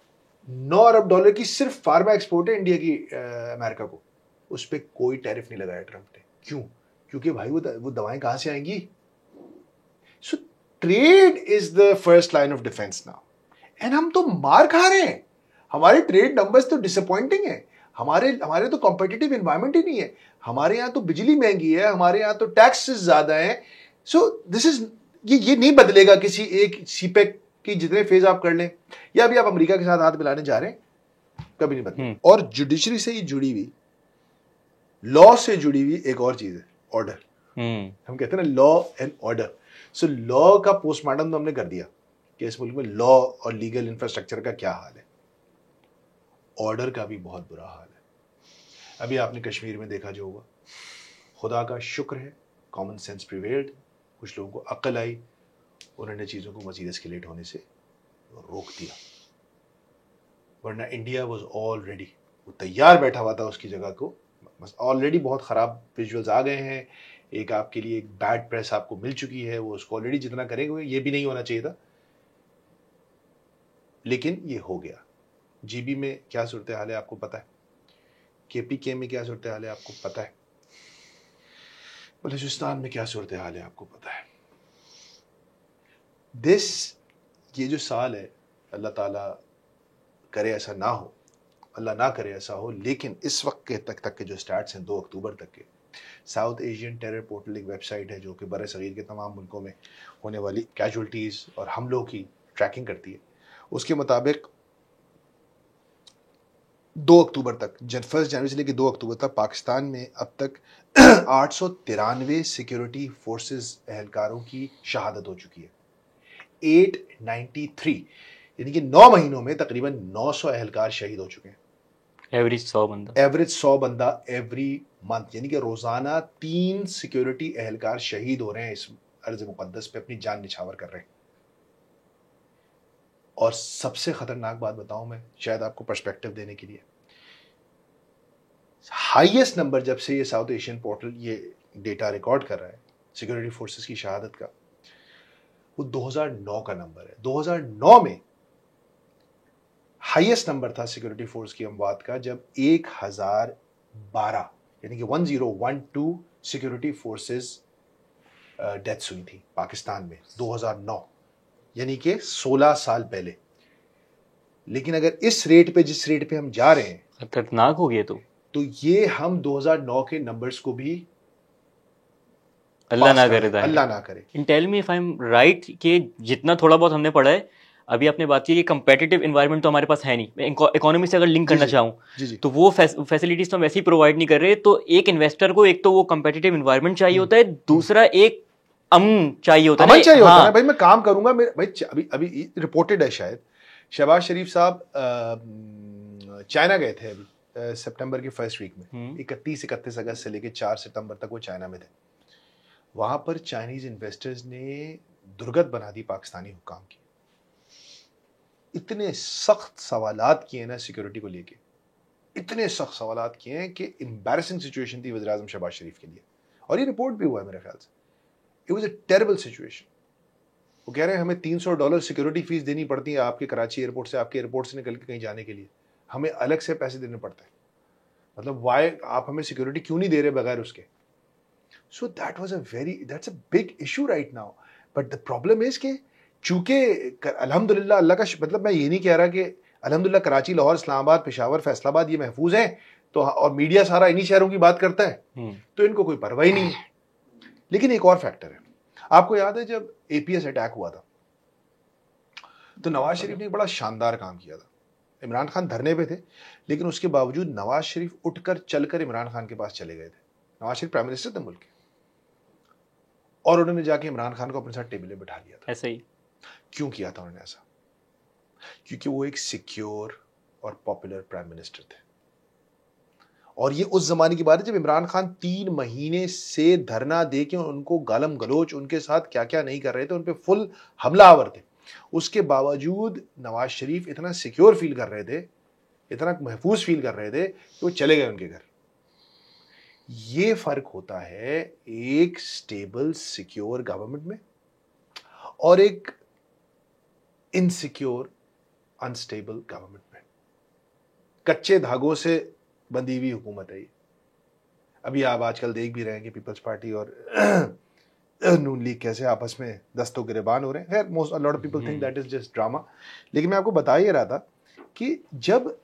9 अरब डॉलर की सिर्फ फार्मा एक्सपोर्ट है इंडिया की अमेरिका को, उस पर कोई टैरिफ नहीं लगाया ट्रंप ने। क्यों? क्योंकि भाई वो दवाएं कहां से आएंगी? So trade is the first line of defence now, and हम तो मार खा रहे हैं। हमारे ट्रेड नंबर्स तो डिसअपॉइंटिंग है। हमारे तो कॉम्पिटिटिव एनवायरनमेंट ही नहीं है। हमारे यहां तो बिजली महंगी है, हमारे यहां तो टैक्सेस ज्यादा हैं। सो दिस इज ये नहीं बदलेगा किसी एक सीपेक की जितने फेज आप कर लें, या अभी आप अमेरिका के साथ हाथ मिलाने जा रहे हैं, कभी नहीं बदलेगा। और जुडिशरी से ही जुड़ी हुई, लॉ से जुड़ी हुई एक और चीज है, ऑर्डर। हम कहते हैं ना law and order. So law का पोस्टमार्टम तो हमने कर दिया कि इस मुल्क में लॉ और लीगल इंफ्रास्ट्रक्चर का क्या हाल है। ऑर्डर का भी बहुत बुरा हाल है। अभी आपने कश्मीर में देखा जो हुआ, खुदा का शुक्र है कॉमन सेंस प्रिवेल्ड, कुछ लोगों को अक्ल आई, उन्होंने चीजों को मजीद एस्केलेट होने से रोक दिया। वरना इंडिया वाज ऑलरेडी, वो तैयार बैठा हुआ था उसकी जगह को। बस ऑलरेडी बहुत खराब विजुअल्स आ गए हैं, एक आपके लिए एक बैड प्रेस आपको मिल चुकी है, वो उसको ऑलरेडी जितना करेंगे ये भी नहीं होना चाहिए था, लेकिन ये हो गया। जीबी में क्या सूरत हाल है आपको पता है, केपीके में क्या सूरत हाल है आपको पता है, बलूचिस्तान में क्या सूरत हाल है आपको पता है। ये जो साल है, अल्लाह ताला करे ऐसा ना हो, अल्लाह ना करे ऐसा हो, लेकिन इस वक्त के तक के जो स्टैट्स हैं 2 अक्टूबर तक के, साउथ एशियन टेरर पोर्टल एक वेबसाइट है जो कि बर सगीर के तमाम मुल्कों में होने वाली कैजुअल्टीज़ और हमलों की ट्रैकिंग करती है। उसके मुताबिक 2 अक्टूबर तक, 1 जनवरी से लेकर 2 अक्टूबर तक पाकिस्तान में अब तक 893 सिक्योरिटी फोर्सेस एहलकारों की शहादत हो चुकी है। 893, यानी कि 9 महीनों में तकरीबन 900 एहलकार शहीद हो चुके हैं। एवरेज 100 बंदा एवरी मंथ, यानी कि रोजाना 3 सिक्योरिटी एहलकार शहीद हो रहे हैं, इस अर्ज मुकद्दस पे अपनी जान निछावर कर रहे हैं। और सबसे खतरनाक बात बताऊं मैं, शायद आपको पर्सपेक्टिव देने के लिए, हाईएस्ट नंबर जब से ये साउथ एशियन पोर्टल ये डेटा रिकॉर्ड कर रहा है सिक्योरिटी फोर्सेस की शहादत का, वो 2009 का नंबर है। 2009 में हाईएस्ट नंबर था सिक्योरिटी फोर्स की अमवात का, जब 1012 यानी कि 1012 सिक्योरिटी फोर्सेस डेथ्स हुई थी पाकिस्तान में 2009, यानी कि 16 साल पहले। लेकिन अगर इस रेट पे, जिस रेट पे हम जा रहे हैं, खतरनाक हो गया तो ये हम 2009 के नंबर्स को भी अल्लाह ना करे, अल्लाह ना करे। Tell me if I am right कि जितना थोड़ा बहुत हमने पढ़ा है, अभी आपने बात की कि कंपेटिटिव एनवायरनमेंट तो हमारे पास है नहीं। मैं इकोनॉमी से अगर लिंक करना चाहूँ तो वो फैसिलिटीज तो हम वैसे ही प्रोवाइड नहीं कर रहे। तो एक इन्वेस्टर को एक तो वो कंपेटिटिव एनवायरनमेंट चाहिए होता है, दूसरा एक अमन चाहिए होता है। अमन चाहिए होता है भाई, मैं काम करूंगा भाई। अभी अभी रिपोर्टेड है, शायद शहबाज शरीफ साहब चाइना गए थे अभी सितंबर के फर्स्ट वीक में, 31 अगस्त से लेकर 4 सितंबर तक वो चाइना में थे। वहां पर चाइनीज इन्वेस्टर्स ने दुर्गत बना दी पाकिस्तानी हुक्काम की। इतने सख्त सवालात किए ना सिक्योरिटी को लेके, इतने सख्त सवालात किए हैं कि एम्बैरेसिंग सिचुएशन थी वज़ीर आज़म शहबाज शरीफ के लिए। और ये रिपोर्ट भी हुआ है मेरे ख्याल से। It was a terrible situation. वो कह रहे हैं हमें $300 सिक्योरिटी फीस देनी पड़ती है आपके कराची एयरपोर्ट से, आपके एयरपोर्ट से निकल के कहीं जाने के लिए हमें अलग से पैसे देने पड़ते हैं। मतलब वाई आप हमें सिक्योरिटी क्यों नहीं दे रहे बगैर उसके? So that's a big issue right now. But the problem is कि चूंकि अल्हम्दुलिल्लाह, अल्लाह का मतलब मैं ये नहीं कह रहा कि अल्हम्दुलिल्लाह कराची, लाहौर, इस्लामाबाद, पेशावर, फैसलाबाद ये महफूज हैं, तो और मीडिया सारा इन्हीं शहरों की बात करता है, तो इनको कोई परवाह ही नहीं है। लेकिन एक और फैक्टर है, आपको याद है जब एपीएस अटैक हुआ था तो नवाज शरीफ ने एक बड़ा शानदार काम किया था। इमरान खान धरने पे थे, लेकिन उसके बावजूद नवाज शरीफ उठकर चलकर इमरान खान के पास चले गए थे। नवाज शरीफ प्राइम मिनिस्टर थे मुल्क के, और उन्होंने जाके इमरान खान को अपने साथ टेबल पे बिठा लिया था। ऐसे ही क्यों किया था उन्होंने ऐसा? क्योंकि वो एक सिक्योर और पॉपुलर प्राइम मिनिस्टर थे। और ये उस जमाने की बात है जब इमरान खान 3 महीने से धरना दे के उनको गालम गलोच, उनके साथ क्या क्या नहीं कर रहे थे, उन पे फुल हमलावर थे। उसके बावजूद नवाज शरीफ इतना सिक्योर फील कर रहे थे, इतना महफूज फील कर रहे थे कि वो चले गए उनके घर। ये फर्क होता है एक स्टेबल सिक्योर गवर्नमेंट में और एक इनसिक्योर अनस्टेबल गवर्नमेंट में। कच्चे धागों से बंधी हुई हुकूमत है ये। अभी आप आजकल देख भी रहे हैं कि पीपल्स पार्टी और नून लीग कैसे आपस में दस्तों गिरेबान हो रहे हैं। खैर most lot of people think that is just drama. लेकिन मैं आपको बता ही रहा था कि जब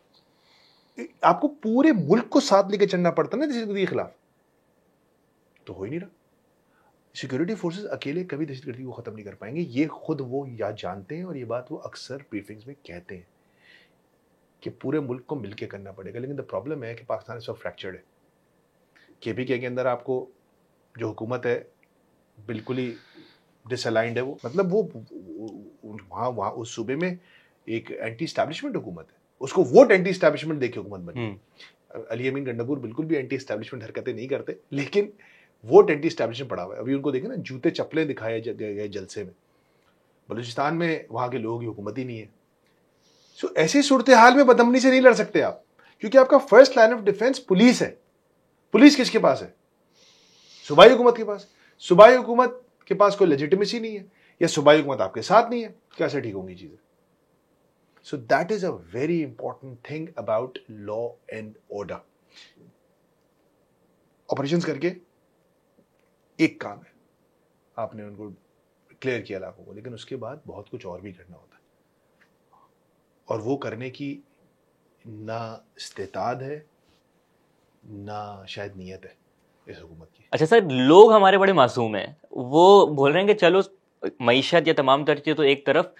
आपको पूरे मुल्क को साथ लेके चलना पड़ता ना दहशतगर्दी के खिलाफ, तो हो ही नहीं रहा। सिक्योरिटी फोर्सेस अकेले कभी दहशतगर्दी को खत्म नहीं कर पाएंगे, ये खुद वो याद जानते हैं और ये बात वो अक्सर ब्रीफिंग्स में कहते हैं कि पूरे मुल्क को मिलकर करना पड़ेगा। लेकिन द प्रॉब्लम है कि पाकिस्तान इस वक्त फ्रैक्चर्ड है। केपीके के अंदर आपको जो हुकूमत है बिल्कुल ही डिसअलाइंड है। वो मतलब वो वहाँ उस सूबे में एक एंटी एस्टैब्लिशमेंट हुकूमत है, उसको वोट एंटी एस्टैब्लिशमेंट देके हुकूमत बनी। अली अमीन गंडापुर बिल्कुल भी एंटी एस्टैब्लिशमेंट हरकतें नहीं करते, लेकिन वोट एंटी एस्टैब्लिशमेंट पड़ा हुआ है। अभी उनको देखे ना, जूते चप्पलें दिखाए गए जलसे में। बलूचिस्तान में वहाँ के लोगों की हुकूमत ही नहीं है। सो ऐसी सूरत हाल में बदअमनी से नहीं लड़ सकते आप, क्योंकि आपका first line of defence police है। पुलिस किसके पास है? सूबाई हुकूमत के पास। सूबाई हुकूमत के पास कोई लेजिटिमेसी नहीं है, या सूबाई हुकूमत आपके साथ नहीं है, कैसे ठीक होंगी चीजें? So that is a very important thing about law and order. Operations करके एक काम है, आपने उनको क्लियर किया इलाकों को, लेकिन उसके बाद बहुत कुछ और भी करना होता है। और वो करने की ना इस्तेताद है, ना शायद नीयत है इस हुकूमत की। अच्छा सर, लोग हमारे बड़े मासूम हैं, वो बोल रहे हैं कि चलो मईशत या तमाम तर चीज़ें तो एक तरफ,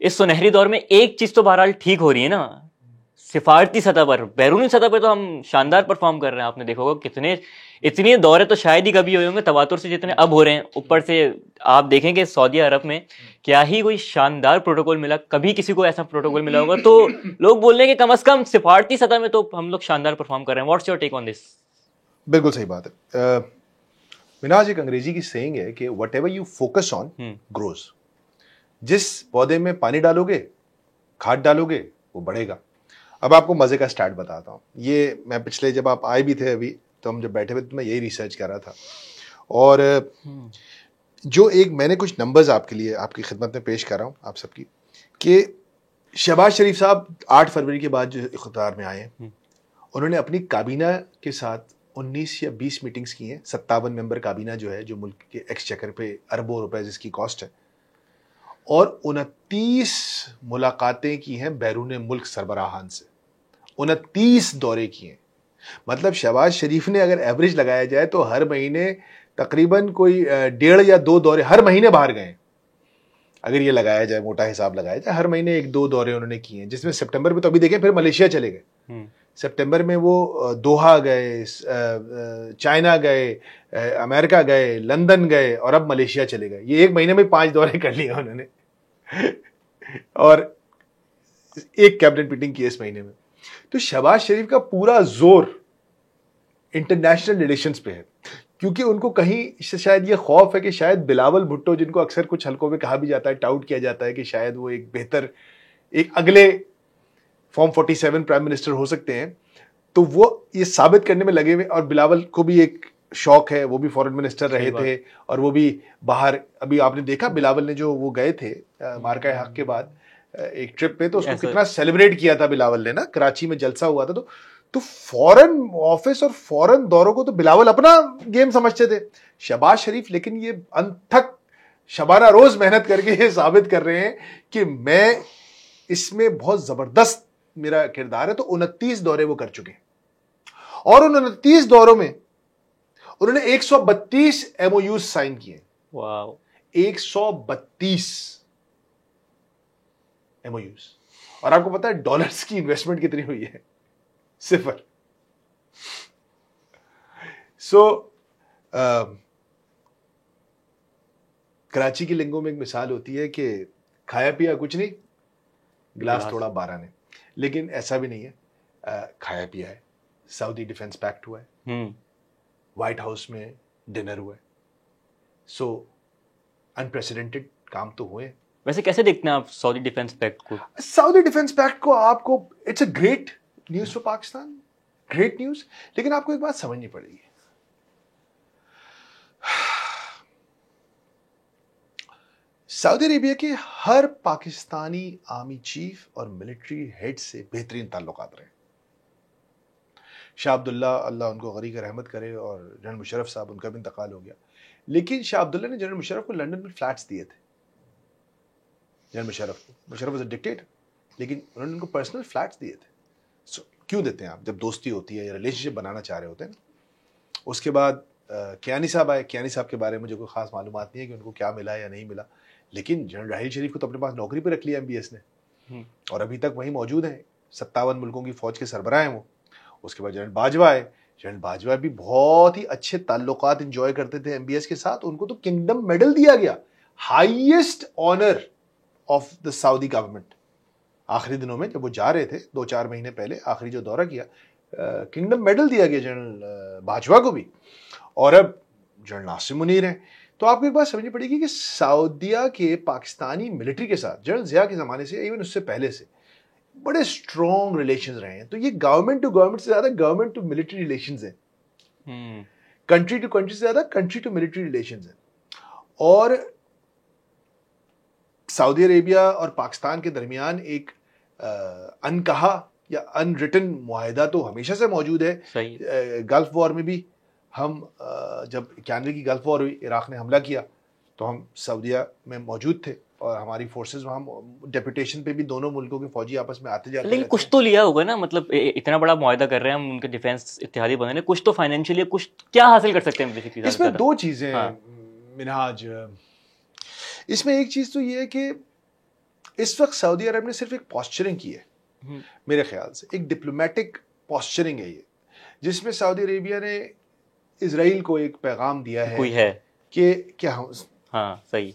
इस सुनहरी दौर में एक चीज़ तो बहरहाल ठीक हो रही है ना, सिफारती सतह पर, बैरूनी सतह पर तो हम शानदार परफॉर्म कर रहे हैं। आपने देखा होगा कितने इतने दौरे तो शायद ही कभी हुए होंगे तवातुर से जितने अब हो रहे हैं। ऊपर से आप देखेंगे सऊदी अरब में क्या ही कोई शानदार प्रोटोकॉल मिला, कभी किसी को ऐसा प्रोटोकॉल मिला होगा। तो लोग बोल रहे हैं कि कम से कम सिफारती सतह में तो हम लोग शानदार परफॉर्म कर रहे हैं। What's your take on this? बिल्कुल सही बात है। मिनाज, एक अंग्रेजी की सेइंग है कि what ever you focus on grows. जिस पौधे में पानी डालोगे, खाद डालोगे, वो बढ़ेगा। अब आपको मजे का स्टार्ट बताता हूँ। ये मैं पिछले, जब आप आए भी थे अभी, तो हम जब बैठे हुए तो मैं यही रिसर्च कर रहा था, और जो एक मैंने कुछ नंबर्स आपके लिए आपकी खिदमत में पेश कर रहा हूँ आप सबकी, कि शहबाज शरीफ साहब 8 फरवरी के बाद जो इख्तियार में आए हैं, उन्होंने अपनी काबीना के साथ 19 या 20 मीटिंग्स की हैं। 57 मेंबर काबीना जो है, जो मुल्क के एक्सचेकर पे अरबों रुपए जिसकी कॉस्ट है, और 29 मुलाकातें की हैं बैरून मुल्क सरबराहान से। 29 दौरे किए हैं। मतलब शहबाज शरीफ ने अगर एवरेज लगाया जाए तो हर महीने तकरीबन कोई 1.5 या 2 दौरे हर महीने बाहर गए। अगर ये लगाया जाए, मोटा हिसाब लगाया जाए, हर महीने 1-2 दौरे उन्होंने किए हैं, जिसमें सितंबर में तो अभी देखें फिर मलेशिया चले गए। सितंबर में वो दोहा गए, चाइना गए, अमेरिका गए, लंदन गए, और अब मलेशिया चले गए। ये एक महीने में 5 दौरे कर लिए उन्होंने और एक कैबिनेट मीटिंग की इस महीने में। तो शहबाज शरीफ का पूरा जोर इंटरनेशनल रिलेशंस पे है, क्योंकि उनको कहीं से शायद ये खौफ है कि शायद बिलावल भुट्टो, जिनको अक्सर कुछ हलकों में कहा भी जाता है, टाउट किया जाता है कि शायद वो एक बेहतर, एक अगले फॉर्म 47 प्राइम मिनिस्टर हो सकते हैं, तो वो ये साबित करने में लगे हुए। और बिलावल को भी एक शौक है, वो भी फॉरेन मिनिस्टर रहे थे, और वो भी बाहर, अभी आपने देखा बिलावल ने जो वो गए थे मार्का हक के बाद एक ट्रिप पे, तो उसको कितना सेलिब्रेट किया था बिलावल ने ना, कराची में जलसा हुआ था। तो फॉरेन ऑफिस और फॉरेन दौरों को तो बिलावल अपना गेम समझते थे। शहबाज शरीफ लेकिन ये अनथक शबाना रोज मेहनत करके ये साबित कर रहे हैं कि मैं इसमें बहुत जबरदस्त मेरा किरदार है। तो 29 दौरे वो कर चुके हैं, और उन 29 दौरों में उन्होंने 132 MOUs साइन किए। Wow, 132 MOUs। और आपको पता है डॉलर्स की इन्वेस्टमेंट कितनी हुई है? 0। कराची की लिंगों में एक मिसाल होती है कि खाया पिया कुछ नहीं, गिलास थोड़ा 12 ने। लेकिन ऐसा भी नहीं है, खाया पिया है। सऊदी डिफेंस पैक्ट हुआ है, व्हाइट हाउस में डिनर हुआ है। सो अनप्रेसिडेंटेड काम तो हुए। वैसे कैसे देखते हैं आप सऊदी डिफेंस पैक्ट को? सऊदी डिफेंस पैक्ट को आपको, it's a great news for Pakistan, great news. लेकिन आपको एक बात समझनी पड़ेगी, सऊदी अरेबिया के हर पाकिस्तानी आर्मी चीफ और मिलिट्री हेड से बेहतरीन ताल्लुकात रहे। शाह अब्दुल्ला, अल्लाह उनको गरीक रहमत करे, और जनरल मुशर्रफ साहब, उनका भी इंतकाल हो गया। लेकिन शाह अब्दुल्ला ने जनरल मुशर्रफ को लंदन में फ्लैट्स दिए थे। General Musharraf was a dictator, लेकिन उन्होंने उनको पर्सनल फ्लैट्स दिए थे। क्यों देते हैं आप? जब दोस्ती होती है या रिलेशनशिप बनाना चाह रहे होते हैं। उसके बाद कियानी साहब आए। कियानी साहब के बारे में मुझे कोई खास मालूमात नहीं है कि उनको क्या मिला या नहीं मिला, लेकिन जनरल राहिल शरीफ को तो अपने पास नौकरी पे रख लिया MBS ने, और अभी तक वहीं मौजूद हैं। 57 मुल्कों की फौज के सरबराह हैं वो। उसके बाद जनरल बाजवा आए। जनरल बाजवा भी बहुत ही अच्छे ताल्लुकात एंजॉय करते थे MBS के साथ। उनको तो किंगडम मेडल दिया गया, highest honour of the Saudi government. आखिरी दिनों में जब वो जा रहे थे 2-4 महीने पहले, आखिरी जो दौरा किया, किंगडम मेडल दिया गया जनरल बाजवा को भी। और अब जनरल नासिर मुनीर हैं। तो आपको एक बात समझनी पड़ेगी कि सऊदिया के पाकिस्तानी मिलिट्री के साथ जनरल ज़िया के ज़माने से, इवन उससे पहले से, बड़े स्ट्रॉन्ग रिलेशंस रहे हैं। तो ये गवर्नमेंट टू गवर्नमेंट से ज़्यादा गवर्नमेंट टू मिलिट्री रिलेशंस हैं, कंट्री टू कंट्री से ज़्यादा कंट्री टू मिलिट्री रिलेशंस हैं। और सऊदी अरेबिया और पाकिस्तान के दरमियान एक अनकहा या अनरिटन मुआहिदा तो हमेशा से मौजूद है। गल्फ वॉर में भी हम जब 91 की गल्फ वॉर हुई, इराक ने हमला किया, तो हम सऊदिया में मौजूद थे। और हमारी फोर्सेस वहाँ डेपुटेशन पे भी दोनों मुल्कों के फौजी आपस में आते जाते लेकिन कुछ तो लिया होगा ना, मतलब इतना बड़ा मुआहदा कर रहे हैं हम, उनके डिफेंस इत्तेहादी बने हैं, कुछ तो फाइनेंशियली कुछ क्या हासिल कर सकते हैं बेसिकली? इसमें दो चीजें मिनहाज, इसमें एक चीज तो ये है कि इस वक्त सऊदी अरब ने सिर्फ एक पॉस्चरिंग की है, मेरे ख्याल से एक डिप्लोमेटिक पॉस्चरिंग है ये, जिसमें सऊदी अरेबिया ने इजराइल को एक पैगाम दिया है, कोई है कि क्या हम, हाँ सही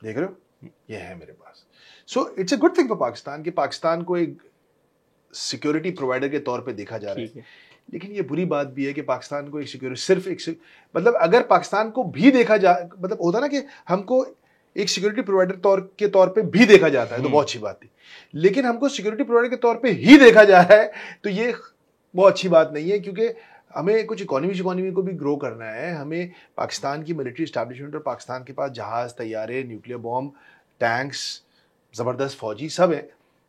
देख रहे हो ये है मेरे पास। So it's a good thing for Pakistan कि पाकिस्तान को एक सिक्योरिटी प्रोवाइडर के तौर पे देखा जा रहा है। लेकिन ये बुरी बात भी है कि पाकिस्तान को एक सिक्योरिटी सिर्फ एक मतलब अगर पाकिस्तान को भी देखा जा, मतलब होता ना कि हमको एक सिक्योरिटी प्रोवाइडर के तौर पे भी देखा जाता है तो बहुत अच्छी बात थी, लेकिन हमको सिक्योरिटी प्रोवाइडर के तौर पे ही देखा जा रहा है तो ये बहुत अच्छी बात नहीं है, क्योंकि हमें कुछ इकोनॉमी को भी ग्रो करना है। हमें पाकिस्तान की मिलिट्री एस्टैब्लिशमेंट और पाकिस्तान के पास जहाज़, तैयारे, न्यूक्लियर बॉम्ब, टैंक्स, ज़बरदस्त फौजी सब है,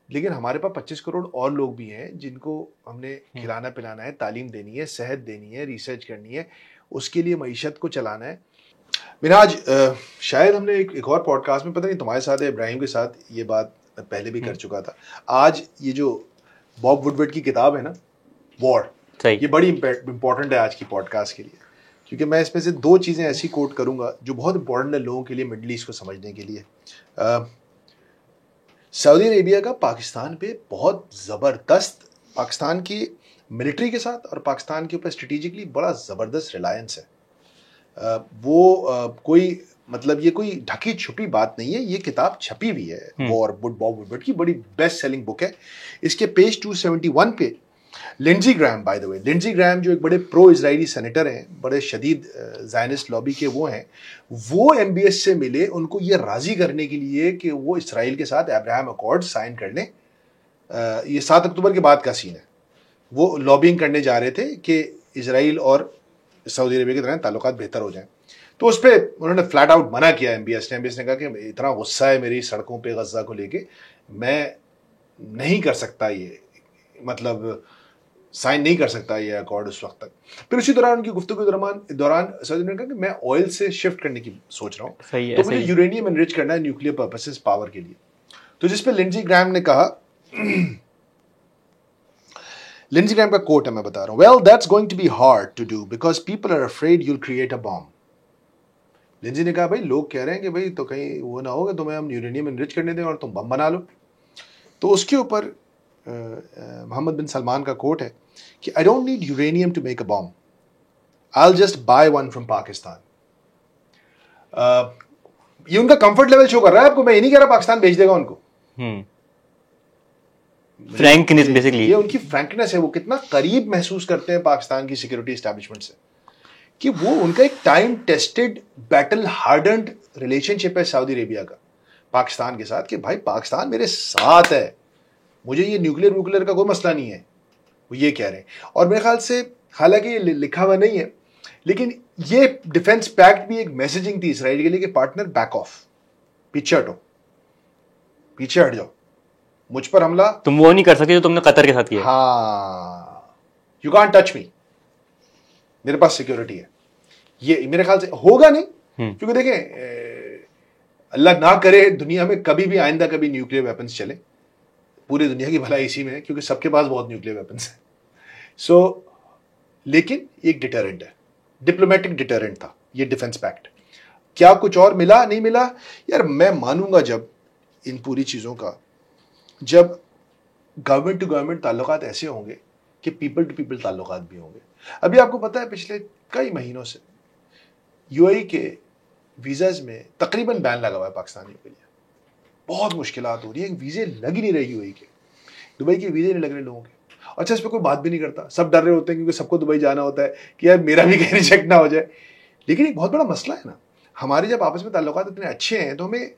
लेकिन हमारे पास 25 करोड़ और लोग भी हैं जिनको हमने खिलाना पिलाना है, तालीम देनी है, सेहत देनी है, रिसर्च करनी है, उसके लिए मईशत को चलाना है। मिनहाज, शायद हमने एक और पॉडकास्ट में, पता नहीं तुम्हारे साथ या इब्राहिम के साथ, ये बात पहले भी कर चुका था। आज ये जो बॉब वुडवर्ड की किताब है ना, वॉर, ये बड़ी इंपॉर्टेंट है आज की पॉडकास्ट के लिए, क्योंकि मैं इसमें से दो चीज़ें ऐसी कोट करूंगा जो बहुत इंपॉर्टेंट है लोगों के लिए, मिडल ईस्ट को समझने के लिए। सऊदी अरेबिया का पाकिस्तान पे बहुत ज़बरदस्त, पाकिस्तान की मिलिट्री के साथ और पाकिस्तान के ऊपर स्ट्रेटेजिकली बड़ा ज़बरदस्त रिलायंस है। कोई मतलब ये कोई ढकी छुपी बात नहीं है, ये किताब छपी हुई है, वॉर, बॉब वुडवर्ड की बड़ी बेस्ट सेलिंग बुक है। इसके पेज 271 पे Lindsey Graham, by the way, Lindsey Graham जो एक बड़े प्रो इजरायली सेनेटर हैं, बड़े शदीद ज़ायनिस्ट लॉबी के वो हैं, वो MBS से मिले उनको ये राज़ी करने के लिए कि वो इसराइल के साथ अब्राहम अकॉर्ड साइन कर लें। ये 7 अक्टूबर के बाद का सीन है। वो लॉबिंग करने जा रहे थे कि इसराइल और सऊदी अरेबिया के दरमियान ताल्लुकात बेहतर हो जाएं, तो उस पर उन्होंने फ्लैट आउट मना किया। MBS ने कहा कि इतना गुस्सा है मेरी सड़कों पे गज़ा को लेके, मैं नहीं कर सकता ये, मतलब साइन नहीं कर सकता ये अकॉर्ड उस वक्त तक। फिर उसी दौरान उनकी गुफ्तगू के दौरान सऊदी ने कहा कि मैं ऑयल से शिफ्ट करने की सोच रहा हूँ, तो मुझे यूरेनियम एनरिच करना है न्यूक्लियर पर्पसेस, पावर के लिए। तो जिस पे लिंडजी ग्राहम ने कहा, लिंडजी ग्राहम का कोट है, मैं बता रहा हूँ, well that's going to be hard to do because people are afraid you will create a bomb. Lindsey ने कहा भाई लोग कह रहे हैं कि भाई तो कहीं वो ना होगा, तुम्हें हम यूरेनियम एनरिच करने दें और तुम बम बना लो। तो उसके ऊपर मोहम्मद बिन सलमान का कोट है कि I don't need uranium two make a bomb, I will just by one from Pakistan. ये उनका कंफर्ट लेवल शो कर रहा है आपको, मैं ये नहीं कह रहा पाकिस्तान भेज देगा उनको। फ्रैंकनेस बेसिकली, ये उनकी फ्रैंकनेस है, वो कितना करीब महसूस करते हैं पाकिस्तान की सिक्योरिटी एस्टैब्लिशमेंट से, कि वो उनका एक time tested, battle hardened relationship है सऊदी अरेबिया का पाकिस्तान के साथ, कि भाई पाकिस्तान मेरे साथ है, मुझे ये न्यूक्लियर का कोई मसला नहीं है, वो ये कह रहे हैं। और मेरे ख्याल से, हालांकि ये लिखा हुआ नहीं है, लेकिन ये डिफेंस पैक्ट भी एक मैसेजिंग थी इसराइल के लिए कि पार्टनर बैक ऑफ, पीछे हटो, पीछे हट जाओ, मुझ पर हमला तुम वो नहीं कर सकते जो तुमने कतर के साथ किया। हाँ, यू कांट टच मी, मेरे पास सिक्योरिटी है। ये मेरे ख्याल से होगा नहीं, क्योंकि देखें अल्लाह ना करे दुनिया में कभी भी आइंदा कभी न्यूक्लियर वेपन्स चले, पूरी दुनिया की भलाई इसी में है क्योंकि सबके पास बहुत न्यूक्लियर वेपन्स हैं। सो लेकिन एक डिटरेंट है, डिप्लोमेटिक डिटरेंट था ये डिफेंस पैक्ट। क्या कुछ और मिला नहीं मिला, यार मैं मानूंगा जब इन पूरी चीज़ों का, जब गवर्नमेंट टू गवर्नमेंट ताल्लुकात ऐसे होंगे कि पीपल टू पीपल ताल्लुकात भी होंगे। अभी आपको पता है पिछले कई महीनों से UAE के वीज़ाज में तकरीबन बैन लगा हुआ है पाकिस्तानियों के लिए, बहुत मुश्किलात हो रही है, वीज़े लग ही नहीं रहे UAE के, दुबई के वीज़े नहीं लग रहे लोगों के। अच्छा, इस पर कोई बात भी नहीं करता, सब डर रहे होते हैं क्योंकि सबको दुबई जाना होता है कि यार मेरा भी कहीं रिजेक्ट ना हो जाए। लेकिन एक बहुत बड़ा मसला है ना, हमारे जब आपस में ताल्लुकात इतने अच्छे हैं तो हमें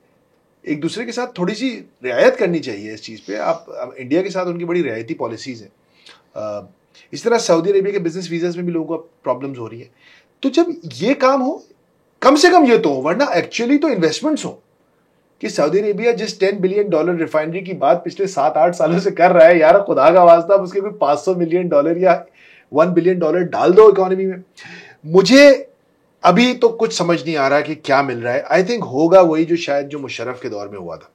एक दूसरे के साथ थोड़ी सी रियायत करनी चाहिए इस चीज़ पे। आप इंडिया के साथ उनकी बड़ी रियायती पॉलिसीज़ हैं, इस तरह सऊदी अरेबिया के बिजनेस वीज़ाज में भी लोगों को प्रॉब्लम्स हो रही है। तो जब ये काम हो, कम से कम ये तो हो, वरना एक्चुअली तो इन्वेस्टमेंट्स हो कि सऊदी अरेबिया जिस $10 बिलियन रिफाइनरी की बात पिछले 7-8 सालों से कर रहा है, यार खुदा का वास्ता उसके कोई $500 मिलियन या $1 बिलियन डाल दो इकोनॉमी में। मुझे अभी तो कुछ समझ नहीं आ रहा कि क्या मिल रहा है। आई थिंक होगा वही जो शायद जो मुशर्रफ के दौर में हुआ था,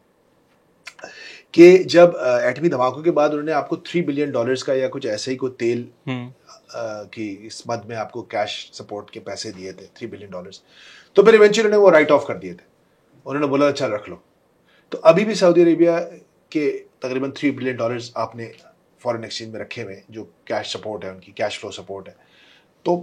कि जब एटमी धमाकों के बाद उन्होंने आपको $3 बिलियन का या कुछ ऐसे ही कोई तेल की इस मद में आपको कैश सपोर्ट के पैसे दिए थे, $3 बिलियन। तो फिर इवेंचुअली उन्होंने वो राइट ऑफ कर दिए थे। उन्होंने बोला अच्छा रख लो। तो अभी भी सऊदी अरेबिया के तकरीबन $3 बिलियन आपने फॉरेन एक्सचेंज में रखे हुए, जो कैश सपोर्ट है, उनकी कैश फ्लो सपोर्ट है। तो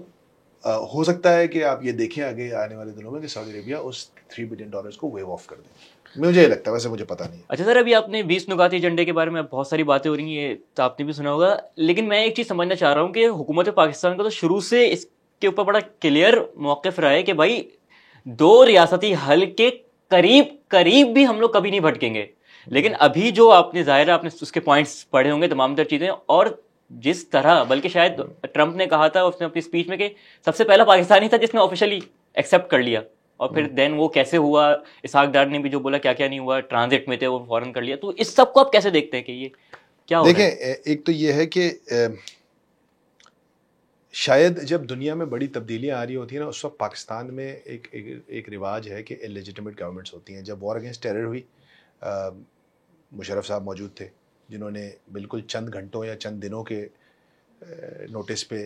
हो सकता है कि आप ये देखें आगे आने वाले दिनों में कि सऊदी अरेबिया उस $3 बिलियन को वेव ऑफ कर दे। मुझे ये लगता है, वैसे मुझे पता नहीं है। अच्छा सर, अभी आपने 20 नुकाती एजेंडे के बारे में बहुत सारी बातें हो रही हैं, ये तो आपने भी सुना होगा, लेकिन मैं एक चीज़ समझना चाह रहा हूँ कि हुकूमत पाकिस्तान का तो शुरू से इसके ऊपर बड़ा क्लियर मौक़िफ़ रहा है कि भाई 2 रियासती हल के करीब करीब भी हम लोग कभी नहीं भटकेंगे। लेकिन अभी जो आपने ज़ाहिर है आपने उसके पॉइंट्स पढ़े होंगे तमाम तर चीज़ें, और जिस तरह, बल्कि शायद ट्रंप ने कहा था उसने अपनी स्पीच में कि सबसे पहला पाकिस्तानी था जिसने ऑफिशियली एक्सेप्ट कर लिया, और फिर देन वो कैसे हुआ, इसहाक डार ने भी जो बोला क्या क्या नहीं हुआ, ट्रांजिट में थे वो फौरन कर लिया। तो इस सब को आप कैसे देखते हैं कि ये क्या हो रहा है? देखें, एक तो ये है कि शायद जब दुनिया में बड़ी तब्दीलियां आ रही होती हैं ना, उस वक्त पाकिस्तान में एक रिवाज है कि इलेजिटिमेट गवर्नमेंट्स होती हैं। जब वॉर अगेंस्ट टेरर हुई, मुशर्रफ साहब मौजूद थे जिन्होंने बिल्कुल चंद घंटों या चंद दिनों के नोटिस पे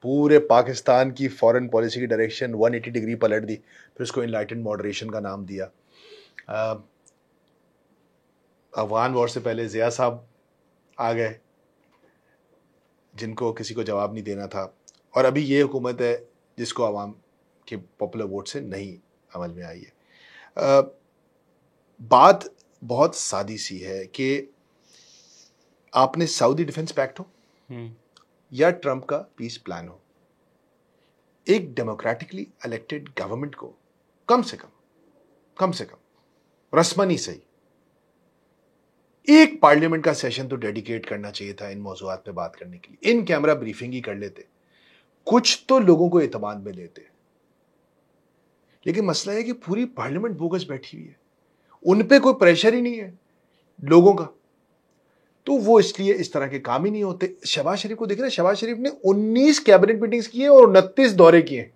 पूरे पाकिस्तान की फॉरेन पॉलिसी की डायरेक्शन 180 डिग्री पलट दी। फिर उसको इनलाइटेंड मॉडरेशन का नाम दिया। अफगान वॉर से पहले ज़िया साहब आ गए जिनको किसी को जवाब नहीं देना था, और अभी ये हुकूमत है जिसको आवाम के पॉपुलर वोट से नहीं अमल में आई है। बात बहुत सादी सी है कि आपने सऊदी डिफेंस पैक्ट हो या ट्रंप का पीस प्लान हो, एक डेमोक्रेटिकली इलेक्टेड गवर्नमेंट को कम से कम रस्मन ही सही एक पार्लियामेंट का सेशन तो डेडिकेट करना चाहिए था इन मौजूआत पे बात करने के लिए। इन कैमरा ब्रीफिंग ही कर लेते, कुछ तो लोगों को एतमाद में लेते। लेकिन मसला है कि पूरी पार्लियामेंट बोगस बैठी हुई है, उन पे कोई प्रेशर ही नहीं है लोगों का, तो वो इसलिए इस तरह के काम ही नहीं होते। शहबाज शरीफ को देखना, शहबाज शरीफ ने 19 कैबिनेट मीटिंग्स की है और 29 दौरे किए,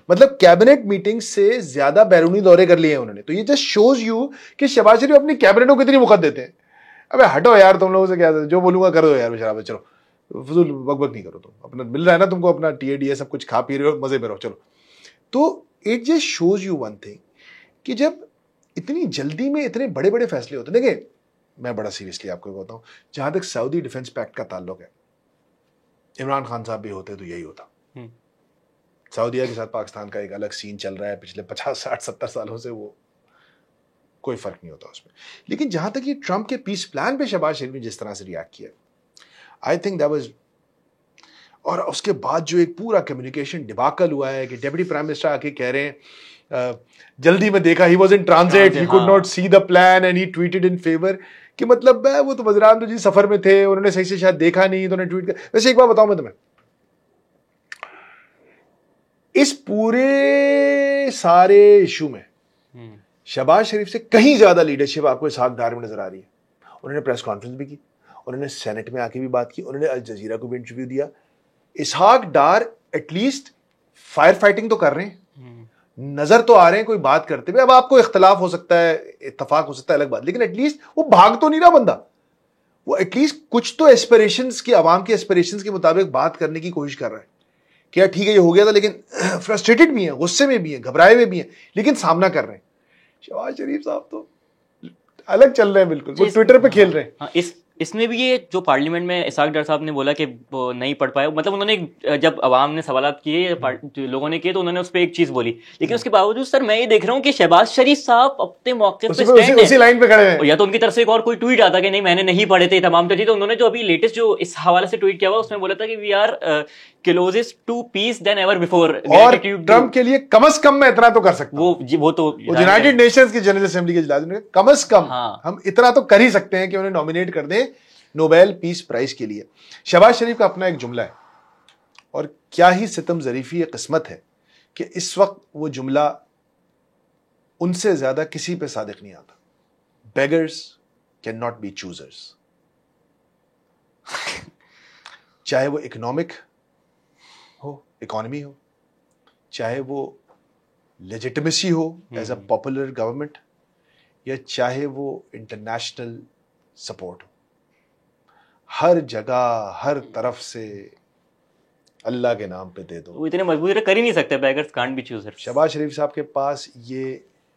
मतलब कैबिनेट मीटिंग से ज्यादा बैरूनी दौरे कर लिए हैं उन्होंने। तो ये जस्ट शोज यू कि शहबाज शरीफ अपनी कैबिनेटों को कितनी मुकद देते हैं। अबे हटो यार, तुम लोगों से क्या, जो बोलूंगा कर दो यार, शराब चलो, फजूल बकबक नहीं करो, तुम अपना मिल रहा है ना तुमको, अपना टीएडीए सब कुछ खा पी रहे हो, मजे में रहो, चलो। तो it just shows you one thing कि जब इतनी जल्दी में इतने बड़े बड़े फैसले होते हैं। देखिए, मैं बड़ा सीरियसली आपको बताऊं, जहां तक सऊदी डिफेंस पैक्ट का ताल्लुक है, इमरान खान साहब भी होते तो यही होता। सऊदीया के साथ पाकिस्तान का एक अलग सीन चल रहा है पिछले 50, 60, 70 सालों से, वो कोई फर्क नहीं होता उसमें। लेकिन जहां तक ये ट्रंप के पीस प्लान पे शहबाज शरीफ ने जिस तरह से रिएक्ट किया, आई थिंक दैट वाज, और उसके बाद जो एक पूरा कम्युनिकेशन डिबाकल हुआ है कि डेप्यूटी प्राइम मिनिस्टर आके कह रहे हैं जल्दी में देखा, he was in transit, he could not see the plan and he tweeted in favour, कि मतलब वो तो वज़ीरान तो जी सफर में थे, उन्होंने सही से शायद देखा नहीं तो उन्होंने ट्वीट कर। वैसे एक बात बताऊं मैं तुम्हें, इस पूरे सारे इशू में शहबाज शरीफ से कहीं ज्यादा लीडरशिप आपको इसहाक डार में नजर आ रही है। उन्होंने प्रेस कॉन्फ्रेंस भी की, उन्होंने सेनेट में आके भी बात की, उन्होंने अल जजीरा को भी इंटरव्यू दिया। इसहाक डार एटलीस्ट फायर फाइटिंग तो कर रहे हैं, नजर तो आ रहे हैं कोई बात करते हुए। अब आपको इख्तलाफ हो सकता है, इत्तफाक हो सकता है, अलग बात, लेकिन एटलीस्ट वो भाग तो नहीं रहा बंदा। वो एटलीस्ट कुछ तो एस्पिरेशंस की, आवाम की एस्पिरेशंस के मुताबिक बात करने की कोशिश कर रहा है कि यार ठीक है ये हो गया था, लेकिन फ्रस्ट्रेटेड भी है, गुस्से में भी है, घबराए हुए भी हैं, लेकिन सामना कर रहे हैं। शहबाज शरीफ साहब तो अलग चल रहे हैं बिल्कुल, वो ट्विटर पे खेल रहे हैं। हाँ, इसमें भी ये जो पार्लियामेंट में इसहाक डार साहब ने बोला कि वो नहीं पढ़ पाए, मतलब उन्होंने जब अवाम ने सवालात किए, लोगों ने किए, तो उन्होंने उस पर एक चीज बोली, लेकिन उसके बावजूद सर मैं ये देख रहा हूँ कि शहबाज शरीफ साहब अपने मौके पे स्टैंड उसी लाइन पे खड़े हैं। या तो उनकी तरफ से एक और कोई ट्वीट आता कि नहीं मैंने नहीं पढ़े थे तमाम तो, तो उन्होंने जो अभी लेटेस्ट जो इस हवाले से ट्वीट किया हुआ उसमें बोला था कि we are closest to peace than ever before. और ट्रंप के लिए कम से कम मैं इतना तो कर सकता हूं, वो तो यूनाइटेड नेशंस की जनरल असेंबली के इजलास में कम से कम हम इतना तो कर ही सकते हैं कि उन्हें नॉमिनेट कर दें नोबेल पीस प्राइज के लिए। शहबाज शरीफ का अपना एक जुमला है, और क्या ही सितम ज़रीफ़ी किस्मत है कि इस वक्त वो जुमला उनसे ज्यादा किसी पे सादिक नहीं आता। Beggars can not be choosers. चाहे वो इकोनॉमी हो, चाहे वो लेजिटिमेसी हो एज अ पॉपुलर गवर्नमेंट या चाहे वो इंटरनेशनल सपोर्ट हो, हर जगह हर तरफ से अल्लाह के नाम पे दे दो। वो इतने मजबूर कर ही नहीं सकते, beggars can't be choosers. Shahbaz Sharif साहब के पास ये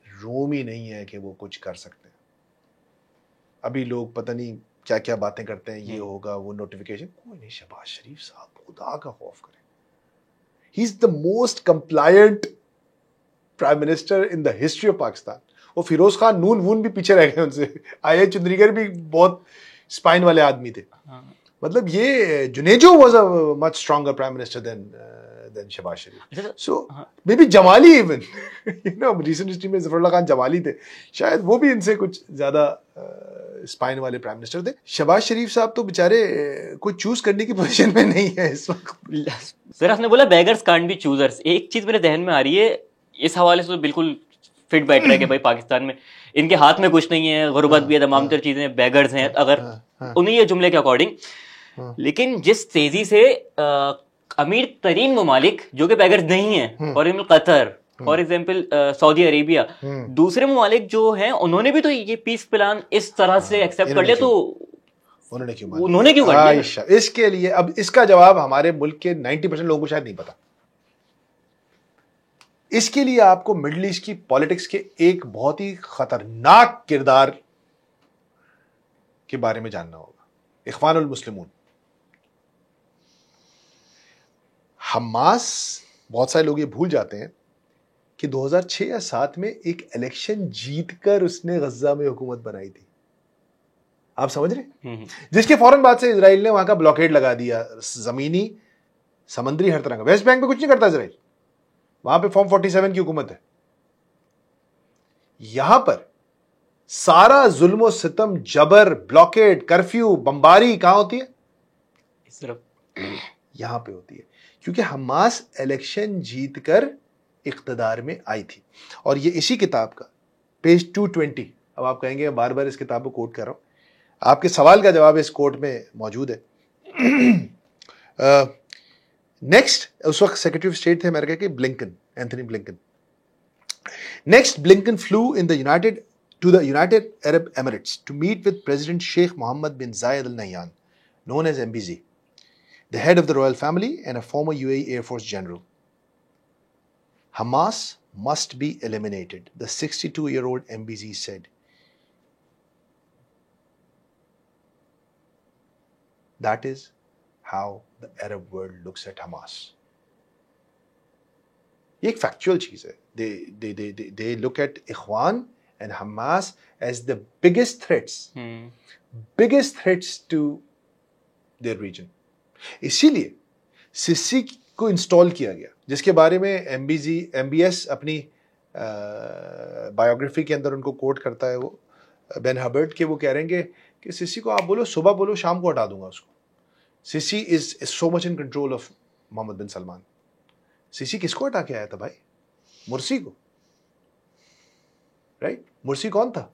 रोम ही नहीं है कि वो कुछ कर सकते हैं। अभी लोग पता नहीं क्या क्या बातें करते हैं, ये होगा वो नोटिफिकेशन, कोई नहीं। शहबाज शरीफ साहब खुदा का खौफ करें, he is the most compliant prime minister in the history of Pakistan. वो फिरोज खान नून वून भी पीछे रह गए उनसे, आई चुंदरीगर भी बहुत स्पाइन वाले आदमी थे। मतलब ये Junejo was a much stronger prime minister than Shahbaz Sharif. So maybe Jamali even, you know, recent history में जफरुल्लाह खान जमाली थे, शायद वो भी इनसे कुछ ज्यादा स्पाइन वाले प्राइम मिनिस्टर थे। शहबाज शरीफ साहब तो बेचारे कोई चूज करने की पोजीशन में नहीं है इस वक्त। सर आपने बोला बेगर्स कांट बी चूजर्स, एक चीज मेरे जहन में आ रही है इस हवाले से, तो बिल्कुल फिट बैठ रहा है कि भाई पाकिस्तान में इनके हाथ में कुछ नहीं है, गुर्बत भी है, तमाम तर चीजें, बेगर्स हैं अगर उन्हीं ये जुमले के अकॉर्डिंग। लेकिन जिस तेजी से अमीर तरीन ममालिक जो कि बेगर्स नहीं है, for example Qatar, for example Saudi Arabia, दूसरे ममालिक जो हैं उन्होंने भी तो ये पीस प्लान इस तरह से एक्सेप्ट कर लिया, तो उन्होंने क्यों कर लिया? इसके लिए अब इसका जवाब हमारे मुल्क के 90% लोगों को शायद नहीं पता। इसके लिए आपको मिडिल ईस्ट की पॉलिटिक्स के एक बहुत ही खतरनाक किरदार के बारे में जानना होगा, इख्वानुल मुस्लिमून। हमास, बहुत सारे लोग ये भूल जाते हैं कि 2006 या 2007 में एक इलेक्शन जीतकर उसने गज्जा में हुकूमत बनाई थी। आप समझ रहे? जिसके फौरन बाद से इजराइल ने वहां का ब्लॉकेड लगा दिया, जमीनी, समुद्री, हर तरह का। वेस्ट बैंक में कुछ नहीं करता इजराइल, वहां पे फॉर्म 47 की हुकूमत है। यहां पर सारा जुल्म सितम, जबर, ब्लॉकेड, कर्फ्यू, बमबारी कहां होती है? सिर्फ यहां पे होती है, क्योंकि हमास इलेक्शन जीतकर इख्तिदार में आई थी। और ये इसी किताब का पेज 220, अब आप कहेंगे बार बार इस किताब को कोट कर रहा हूं, आपके सवाल का जवाब इस कोट में मौजूद है। नेक्स्ट, उस वक्त सेक्रेटरी ऑफ स्टेट थे अमेरिका के Blinken, Anthony Blinken. Next, Blinken flew in the United Arab Emirates to meet with president Sheikh Mohammed bin Zayed al Nahyan, known as MBZ, the head of the royal family and a former UAE Air Force general. Hamas must be eliminated, the 62-year-old MBZ said. That is how the Arab world looks at Hamas. ये एक फैक्चुअल चीज है। They look at Ikhwan and Hamas as the biggest threats to their region. इसीलिए सिसी को इंस्टॉल किया गया, जिसके बारे में MBS अपनी बायोग्राफी के अंदर उनको कोट करता है, वो बेन हबर्ट के, वो कह रहे हैं कि सिसी को आप बोलो सुबह बोलो शाम को हटा दूंगा उसको। Sisi is so much in control of Mohammed bin Salman. Sisi किसको हटा के आया था भाई? मुर्सी को, राइट? मुर्सी कौन था?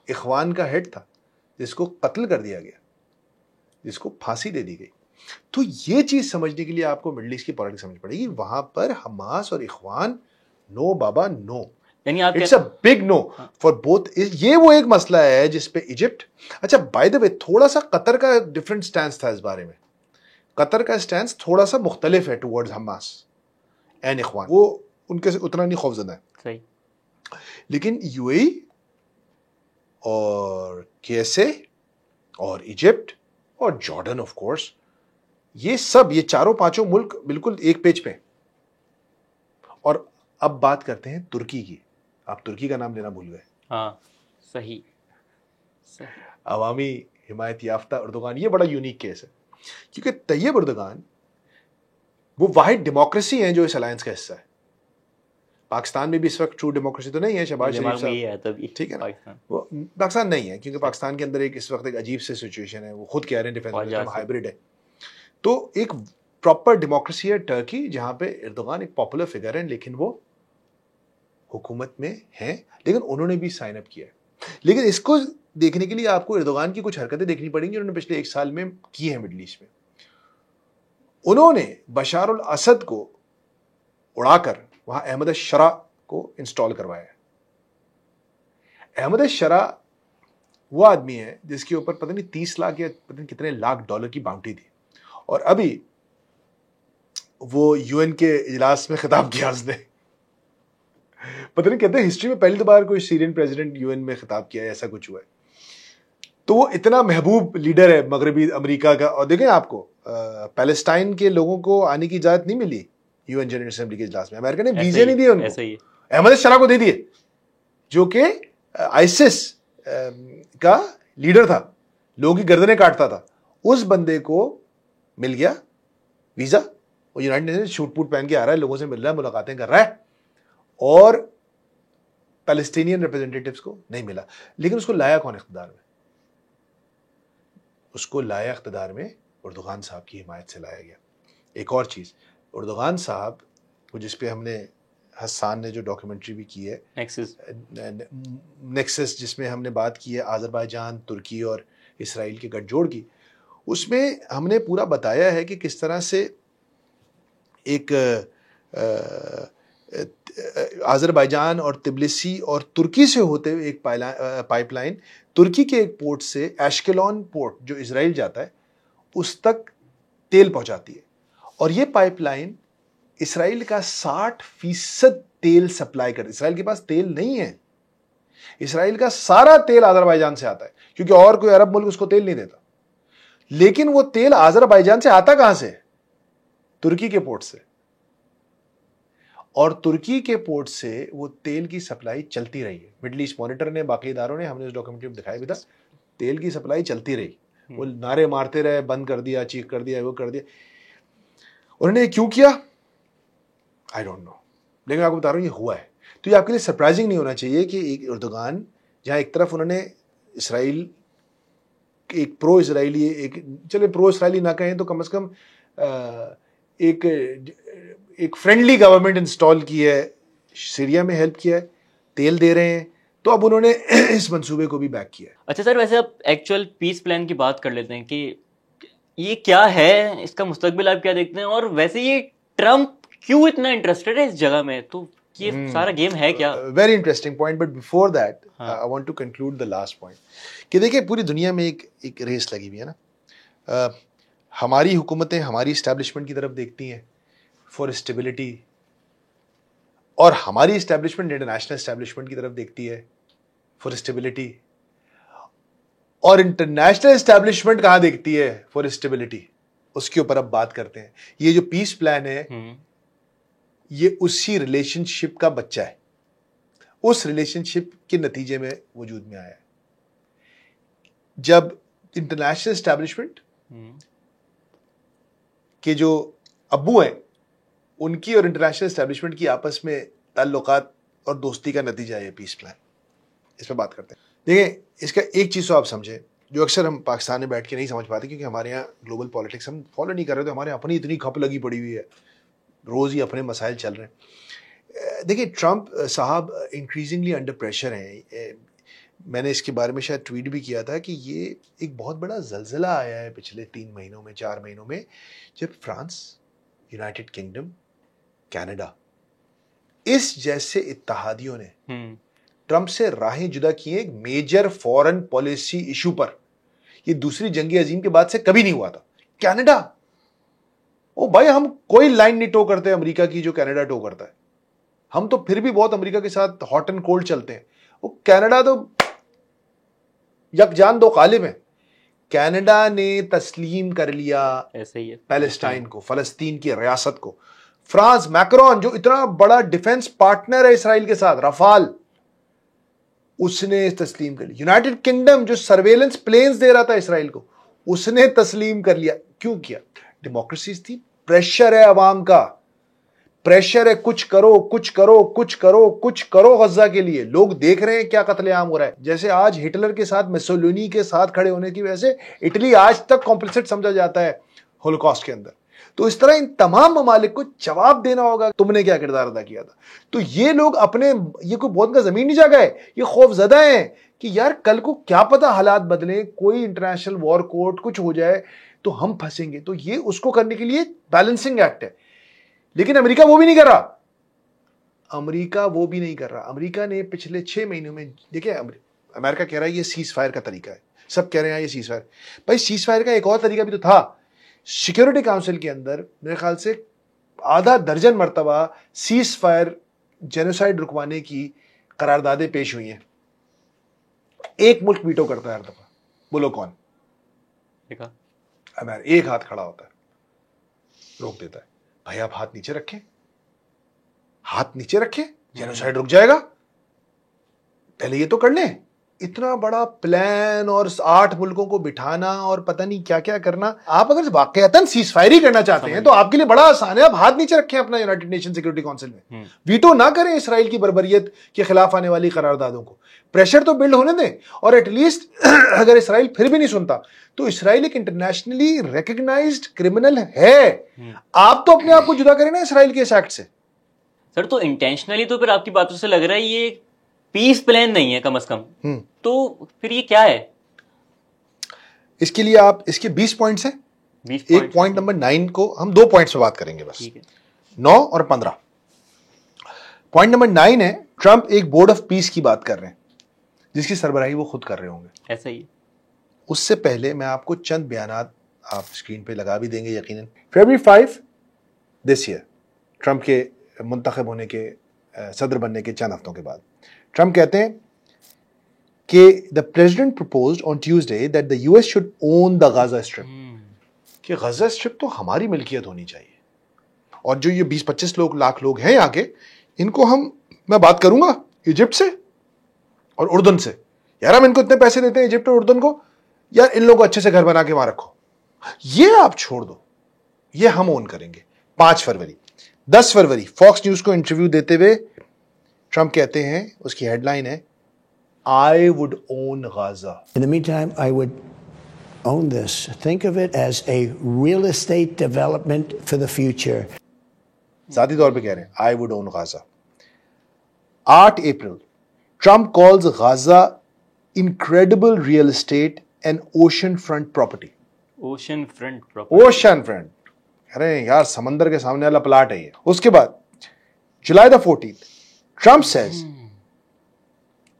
इख्वान का हेड था, जिसको कत्ल कर दिया गया, जिसको फांसी दे दी गई। तो ये चीज समझने के लिए आपको मिडिल ईस्ट की पॉलिटिक्स समझ पड़ेगी। वहां पर हमास और इख्वान, नो बाबा no, it's a big no for both. ये वो एक मसला है जिसपे इजिप्ट, अच्छा बाय द वे थोड़ा सा कतर का डिफरेंट स्टैंस था इस बारे में। कतर का स्टैंस थोड़ा सा मुख्तलिफ है टुवर्ड्स हमास एंड इख्वान, वो उनके से उतना नहीं खौफजदा है। सही। लेकिन यूएई और केएसए और इजिप्ट और जॉर्डन ऑफ कोर्स, ये सब, ये चारों पांचों मुल्क बिल्कुल एक पेज पे। और अब बात करते हैं तुर्की की। आप तुर्की का नाम लेना भूल गए। हाँ, सही। अवामी हिमायत याफ्ता अर्दोगान, ये बड़ा यूनिक केस है, क्योंकि तैयब अर्दोगान वो वाहिद डेमोक्रेसी है जो इस अलायंस का हिस्सा है। पाकिस्तान में भी इस वक्त ट्रू डेमोक्रेसी तो नहीं है, शहबाज शरीफ साहब, ठीक है ना, वो पाकिस्तान नहीं है, क्योंकि पाकिस्तान के अंदर एक इस वक्त एक अजीब सी सिचुएशन है, वो खुद कह रहे हैं डिफेंस हाइब्रिड है। तो एक प्रॉपर डेमोक्रेसी है टर्की, जहां पे एर्दोगान एक पॉपुलर फिगर है, लेकिन वो हुकूमत में हैं, लेकिन उन्होंने भी साइन अप किया है। लेकिन इसको देखने के लिए आपको एर्दोगान की कुछ हरकतें देखनी पड़ेंगी उन्होंने पिछले 1 साल में की है मिडल ईस्ट में। उन्होंने बशार अल असद को उड़ाकर वहां अहमद शरा को इंस्टॉल करवाया है। अहमद शरा वो आदमी है जिसके ऊपर पता नहीं 30 लाख या पता नहीं कितने लाख डॉलर की बाउंटी थी, और अभी वो यूएन के इजलास में खिताब किया उसने। पता नहीं कहते हैं हिस्ट्री में पहली बार कोई सीरियन प्रेसिडेंट यूएन में खिताब किया है, ऐसा कुछ हुआ है। तो वो इतना महबूब लीडर है मगरबी अमेरिका का। और देखें आपको पैलेस्टाइन के लोगों को आने की इजाजत नहीं मिली यूएन जनरल असेंबली के इजलास में, अमेरिका ने वीजे नहीं दिए उनको, ऐसा ही अहमद शरा को दे दिए जो कि आईसिस का लीडर था, लोगों की गर्दनें काटता था। उस बंदे को मिल गया वीजा, वो यूनाइटेड नेशन शूट पूट पहन के आ रहा है, लोगों से मिल रहा है, मुलाकातें कर रहा है, और पैलेस्टीनियन रिप्रेजेंटेटिव्स को नहीं मिला। लेकिन उसको लाया कौन इख्तिदार में? उसको लाया इख्तिदार में उर्दुगान साहब की हिमायत से लाया गया। एक और चीज, उर्दुगान साहब को जिस पे हमने हसन ने जो डॉक्यूमेंट्री भी की है नेक्सस, जिसमें हमने बात की है आज़रबाईजान, तुर्की और इसराइल के गठजोड़ की, उसमें हमने पूरा बताया है कि किस तरह से एक आज़रबाईजान और तिब्लिसी और तुर्की से होते हुए एक पाइपलाइन तुर्की के एक पोर्ट से एशकेलॉन पोर्ट जो इसराइल जाता है उस तक तेल पहुंचाती है। और ये पाइपलाइन इसराइल का 60% तेल सप्लाई कर, इसराइल के पास तेल नहीं है, इसराइल का सारा तेल आज़रबाईजान से आता है, क्योंकि और कोई अरब मुल्क उसको तेल नहीं देता। लेकिन वो तेल आज़रबाईजान से आता कहां से? तुर्की के पोर्ट से। और तुर्की के पोर्ट से वो तेल की सप्लाई चलती रही है। मिडल ईस्ट मॉनिटर ने, बाकी इदारों ने, हमने उस डॉक्यूमेंट्री में दिखाया भी था, तेल की सप्लाई चलती रही। वो नारे मारते रहे, बंद कर दिया, चीख कर दिया, वो कर दिया। उन्होंने क्यों किया आई डोंट नो, लेकिन आपको बता रहा हूं ये हुआ है। तो ये आपके लिए सरप्राइजिंग नहीं होना चाहिए कि एक उर्दुगान, जहां एक तरफ उन्होंने इसराइल, एक प्रो इसराइली, एक चले प्रो इसराइली ना कहें तो कम से कम एक फ्रेंडली गवर्नमेंट इंस्टॉल की है, सीरिया में हेल्प किया है, तेल दे रहे हैं, तो अब उन्होंने इस मंसूबे को भी बैक किया है। अच्छा सर, वैसे अब एक्चुअल पीस प्लान की बात कर लेते हैं कि ये क्या है, इसका मुस्तकबिल आप क्या देखते हैं, और वैसे ये ट्रम्प क्यों इतना इंटरेस्टेड है इस जगह में, तो ये सारा गेम है क्या? Very interesting point, but before that I want to conclude the last point कि देखिए पूरी दुनिया में एक रेस लगी हुई है ना। हमारी हुकूमतें हमारी इस्टेब्लिशमेंट की तरफ देखती हैं फॉर स्टेबिलिटी, और हमारी इस्टेब्लिशमेंट इंटरनेशनल इस्टेब्लिशमेंट की तरफ देखती है फॉर स्टेबिलिटी, और इंटरनेशनल इस्टेब्लिशमेंट कहां देखती है फॉर स्टेबिलिटी, उसके ऊपर अब बात करते हैं। ये जो पीस प्लान है ये उसी रिलेशनशिप का बच्चा है, उस रिलेशनशिप के नतीजे में वजूद में आया है। जब इंटरनेशनल इस्टेब्लिशमेंट के जो अब्बू हैं उनकी और इंटरनेशनल इस्टेब्लिशमेंट की आपस में ताल्लुकात और दोस्ती का नतीजा है ये पीस प्लान। इस पर बात करते हैं। देखिए, इसका एक चीज़ तो आप समझें जो अक्सर हम पाकिस्तान में बैठ के नहीं समझ पाते, क्योंकि हमारे यहाँ ग्लोबल पॉलिटिक्स हम फॉलो नहीं कर रहे, तो हमारे अपनी इतनी खप लगी पड़ी हुई है, रोज़ ही अपने मसाइल चल रहे हैं। देखिए, ट्रंप साहब इंक्रीजिंगली अंडर प्रेशर हैं। मैंने इसके बारे में शायद ट्वीट भी किया था कि ये एक बहुत बड़ा जलजिला आया है पिछले 3 महीनों में, 4 महीनों में, जब फ्रांस, यूनाइटेड किंगडम, कनाडा, इस जैसे इत्तेहादियों ने ट्रंप से राहें जुदा की हैं एक मेजर फॉरेन पॉलिसी इशू पर। ये दूसरी जंग अजीम के बाद से कभी नहीं हुआ था। कनाडा, ओ भाई, हम कोई लाइन नहीं टो करते अमेरिका की जो कनाडा टो करता है। हम तो फिर भी बहुत अमेरिका के साथ हॉट एंड कोल्ड चलते हैं। वो कनाडा तो यकजान दो कालिब है। कनाडा ने तस्लीम कर लिया ऐसे ही है पैलेस्टाइन को, फलस्तीन की रियासत को। फ्रांस, मैक्रोन जो इतना बड़ा डिफेंस पार्टनर है इसराइल के साथ, रफाल, उसने तस्लीम कर लिया। यूनाइटेड किंगडम जो सर्वेलेंस प्लेन्स दे रहा था इसराइल को, उसने तस्लीम कर लिया। क्यों किया? डेमोक्रेसीज थी, प्रेशर है अवाम का, प्रेशर है, कुछ करो, कुछ करो, कुछ करो, कुछ करो गजा के लिए। लोग देख रहे हैं क्या कत्लेआम हो रहा है। जैसे आज हिटलर के साथ, मुसोलिनी के साथ खड़े होने की वजह से इटली आज तक कॉम्प्लिसिट समझा जाता है होलोकॉस्ट के अंदर। तो इस तरह इन तमाम ममालिक को जवाब देना होगा, तुमने क्या किरदार अदा किया था। तो ये लोग अपने, ये कोई बहुत का जमीन नहीं जागा है, ये खौफजदा है कि यार कल को क्या पता हालात बदले, कोई इंटरनेशनल वॉर कोर्ट कुछ हो जाए तो हम फंसेंगे। तो ये उसको करने के लिए बैलेंसिंग एक्ट है, लेकिन अमेरिका वो भी नहीं कर रहा। अमेरिका वो भी नहीं कर रहा। अमेरिका ने पिछले 6 महीनों में, देखिए अमेरिका कह रहा है ये सीज फायर का तरीका है, सब कह रहे हैं ये सीज फायर। भाई सीज फायर का एक और तरीका भी तो था। सिक्योरिटी काउंसिल के अंदर मेरे ख्याल से आधा दर्जन मरतबा सीज फायर जेनोसाइड रुकवाने की करारदादें पेश हुई हैं। एक मुल्क वीटो करता है हर दफा, बोलो कौन? अमेरिका। एक हाथ खड़ा होता है, रोक देता है। भाई आप हाथ नीचे रखें, हाथ नीचे रखें, जेनोसाइड रुक जाएगा। पहले ये तो कर लें। इतना बड़ा प्लान और 8 मुल्कों को बिठाना और पता नहीं क्या क्या करना। आप अगर वाकईतन सीज फायर ही करना चाहते हैं तो आपके लिए बड़ा आसान है, आप हाथ नीचे रखें अपना यूनाइटेड नेशन सिक्योरिटी काउंसिल में, वीटो ना करें इसराइल की बर्बरियत के खिलाफ आने वाली करारदादों को। प्रेशर तो बिल्ड होने दें, और एटलीस्ट अगर इसराइल फिर भी नहीं सुनता तो इसराइल एक इंटरनेशनली रिकग्नाइज्ड क्रिमिनल है। आप तो अपने आप को जुदा करें ना इसराइल के इस एक्ट से। सर तो इंटेंशनली तो फिर आपकी बातों से लग रहा है ये पीस प्लान नहीं है कम से कम। तो फिर ये क्या है? इसके लिए आप, इसके 20 पॉइंट्स हैं। 20 एक पॉइंट नंबर 9 को हम 2 पॉइंट्स पे बात करेंगे बस, 9 और 15। पॉइंट नंबर 9 है, ट्रंप एक बोर्ड ऑफ पीस की बात कर रहे हैं जिसकी सरबराही वो खुद कर रहे होंगे। ऐसा ही। उससे पहले मैं आपको चंद बयानात आप स्क्रीन पे लगा भी देंगे यकीनन। February 5 दिस ईयर, ट्रंप के मुंतखब होने के, सदर बनने के चंद हफ्तों के बाद, ट्रंप कहते हैं कि the president proposed on Tuesday that the US should own the Gaza strip, कि गाजा स्ट्रिप तो हमारी मिल्कियत होनी चाहिए, और जो ये 20-25 लाख लोग हैं यहाँ के, इनको मैं बात करूंगा इजिप्ट से और उर्दन से। यार हम इनको इतने पैसे देते हैं इजिप्ट और उर्दन को, यार इन लोगों को अच्छे से घर बना के वहां रखो, ये आप छोड़ दो, ये हम ओन करेंगे। 5 फरवरी, 10 फरवरी फॉक्स न्यूज को इंटरव्यू देते हुए ट्रंप कहते हैं, उसकी हेडलाइन है, I would own Gaza. In the meantime, I would own this. Think of it as a real estate development for the future. ज़ाती तौर पे कह रहे हैं, I would own Gaza. 8 अप्रैल, Trump calls Gaza incredible real estate and oceanfront property. Oceanfront property. Oceanfront. अरे यार समंदर के सामने वाला प्लाट है ये। उसके बाद July the 14th, Trump says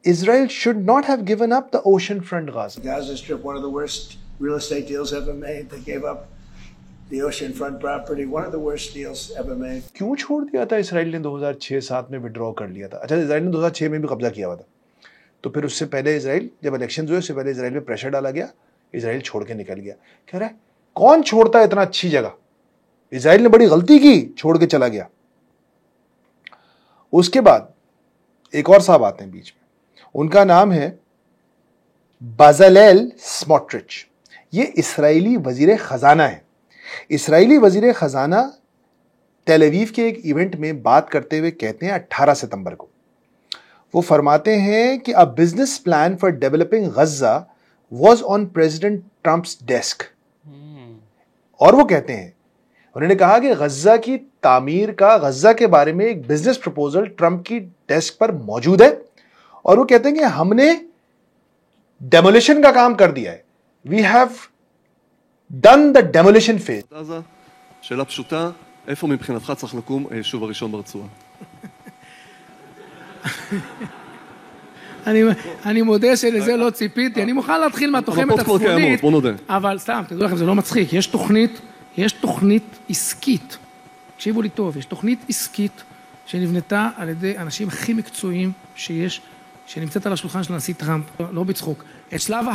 Israel should not have given up the oceanfront Gaza. Gaza Strip, one of the worst real estate deals ever made. They gave up the oceanfront property, one of the worst deals ever made. क्यों छोड़ दिया था इसराइल ने? 2006-7 में विड्रॉ कर लिया था। अच्छा, इसराइल ने 2006 में भी कब्जा किया हुआ था, तो फिर उससे पहले इसराइल, जब इलेक्शन हुए उससे पहले इसराइल पे प्रेशर डाला गया, इसराइल छोड़ के निकल गया। कह रहा है कौन छोड़ता है इतना अच्छी जगह? इसराइल ने बड़ी गलती की, छोड़ के चला गया। उसके बाद एक और साहब आते हैं बीच में, उनका नाम है बज़लेल स्मोट्रिच। ये इसराइली वजीर खजाना है। इसराइली वजीर खजाना टेल अवीव के एक इवेंट में बात करते हुए कहते हैं 18 सितंबर को, वो फरमाते हैं कि a business plan for developing Gaza was on President Trump's desk. और वो कहते हैं, उन्होंने कहा कि गजा की तामीर का, गजा के बारे में एक बिजनेस प्रपोजल ट्रंप की डेस्क पर मौजूद है, और वो कहते हैं कि हमने डेमोलिशन का काम कर दिया है। We have done the demolition phase. שאלה פשוטה, איפה מבחינתך צריך לקום היישוב הראשון ברצועה? אני מודה שלזה לא ציפיתי, אני מוכן להתחיל מהתוחמת הצפונית, אבל סתם, תדעו לכם, זה לא מצחיק, יש תוכנית עסקית, תקשיבו לי טוב, יש תוכנית עסקית שנבנתה על ידי האנשים הכי מקצועיים שיש, שנמצאת על השולחן של הנשיא טראמפ, לא בצחוק, את שלב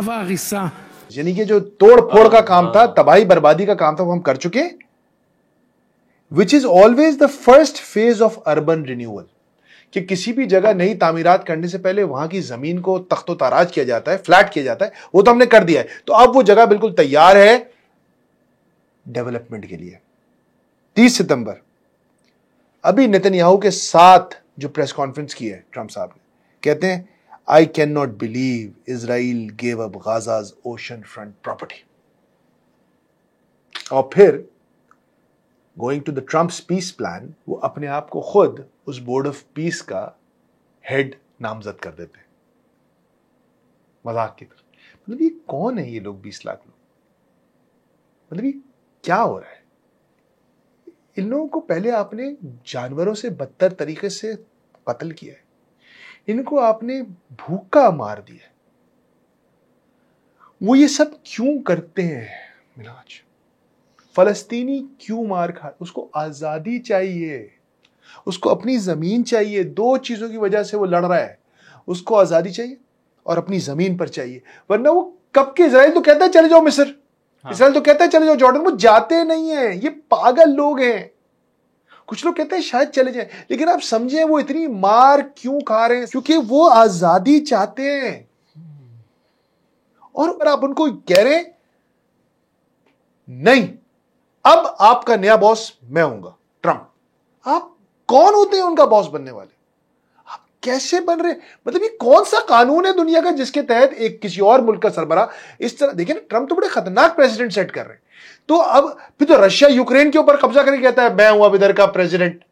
ההריסה, यानी कि जो तोड़ फोड़ का काम था, तबाही बर्बादी का काम था, वो हम कर चुके, which is always the first phase of urban renewal, कि किसी भी जगह नई तामीरात करने से पहले वहां की जमीन को तख्तो ताराज किया जाता है, फ्लैट किया जाता है, वो तो हमने कर दिया है। तो अब वो जगह बिल्कुल तैयार है डेवलपमेंट के लिए। 30 सितंबर, अभी नेतन्याहू के साथ जो प्रेस कॉन्फ्रेंस की है ट्रंप साहब ने, कहते हैं I cannot believe Israel gave up Gaza's oceanfront property. और फिर going to the Trump's peace plan, वो अपने आप को खुद उस बोर्ड ऑफ पीस का हेड नामजद कर देते हैं, मजाक की तरह। मतलब ये कौन है ये लोग, 20 लाख लोग? मतलब ये क्या हो रहा है? इन लोगों को पहले आपने जानवरों से बदतर तरीके से कत्ल किया है, इनको आपने भूखा मार दिया है। वो ये सब क्यों करते हैं मिनाज? फलस्तीनी क्यों मार खा? उसको आजादी चाहिए, उसको अपनी जमीन चाहिए। दो चीजों की वजह से वो लड़ रहा है, उसको आजादी चाहिए और अपनी जमीन पर चाहिए। वरना वो कब के इजराइल तो कहता है चले जाओ मिस्र, इजराइल तो कहता है चले जाओ जॉर्डन, वो जाते नहीं है। ये पागल लोग हैं। कुछ लोग कहते हैं शायद चले जाएं, लेकिन आप समझे वो इतनी मार क्यों खा रहे हैं? क्योंकि वो आजादी चाहते हैं। और अगर आप उनको कह रहे हैं नहीं अब आपका नया बॉस मैं हूंगा ट्रंप, आप कौन होते हैं उनका बॉस बनने वाले? आप कैसे बन रहे? मतलब ये कौन सा कानून है दुनिया का जिसके तहत एक किसी और मुल्क का सरबरा इस तरह? देखिए ना, ट्रंप तो बड़े खतरनाक प्रेसिडेंट सेट कर रहे हैं। तो अब फिर तो रशिया यूक्रेन के ऊपर कब्जा करके कहता है मैं हूं अब इधर का प्रेसिडेंट।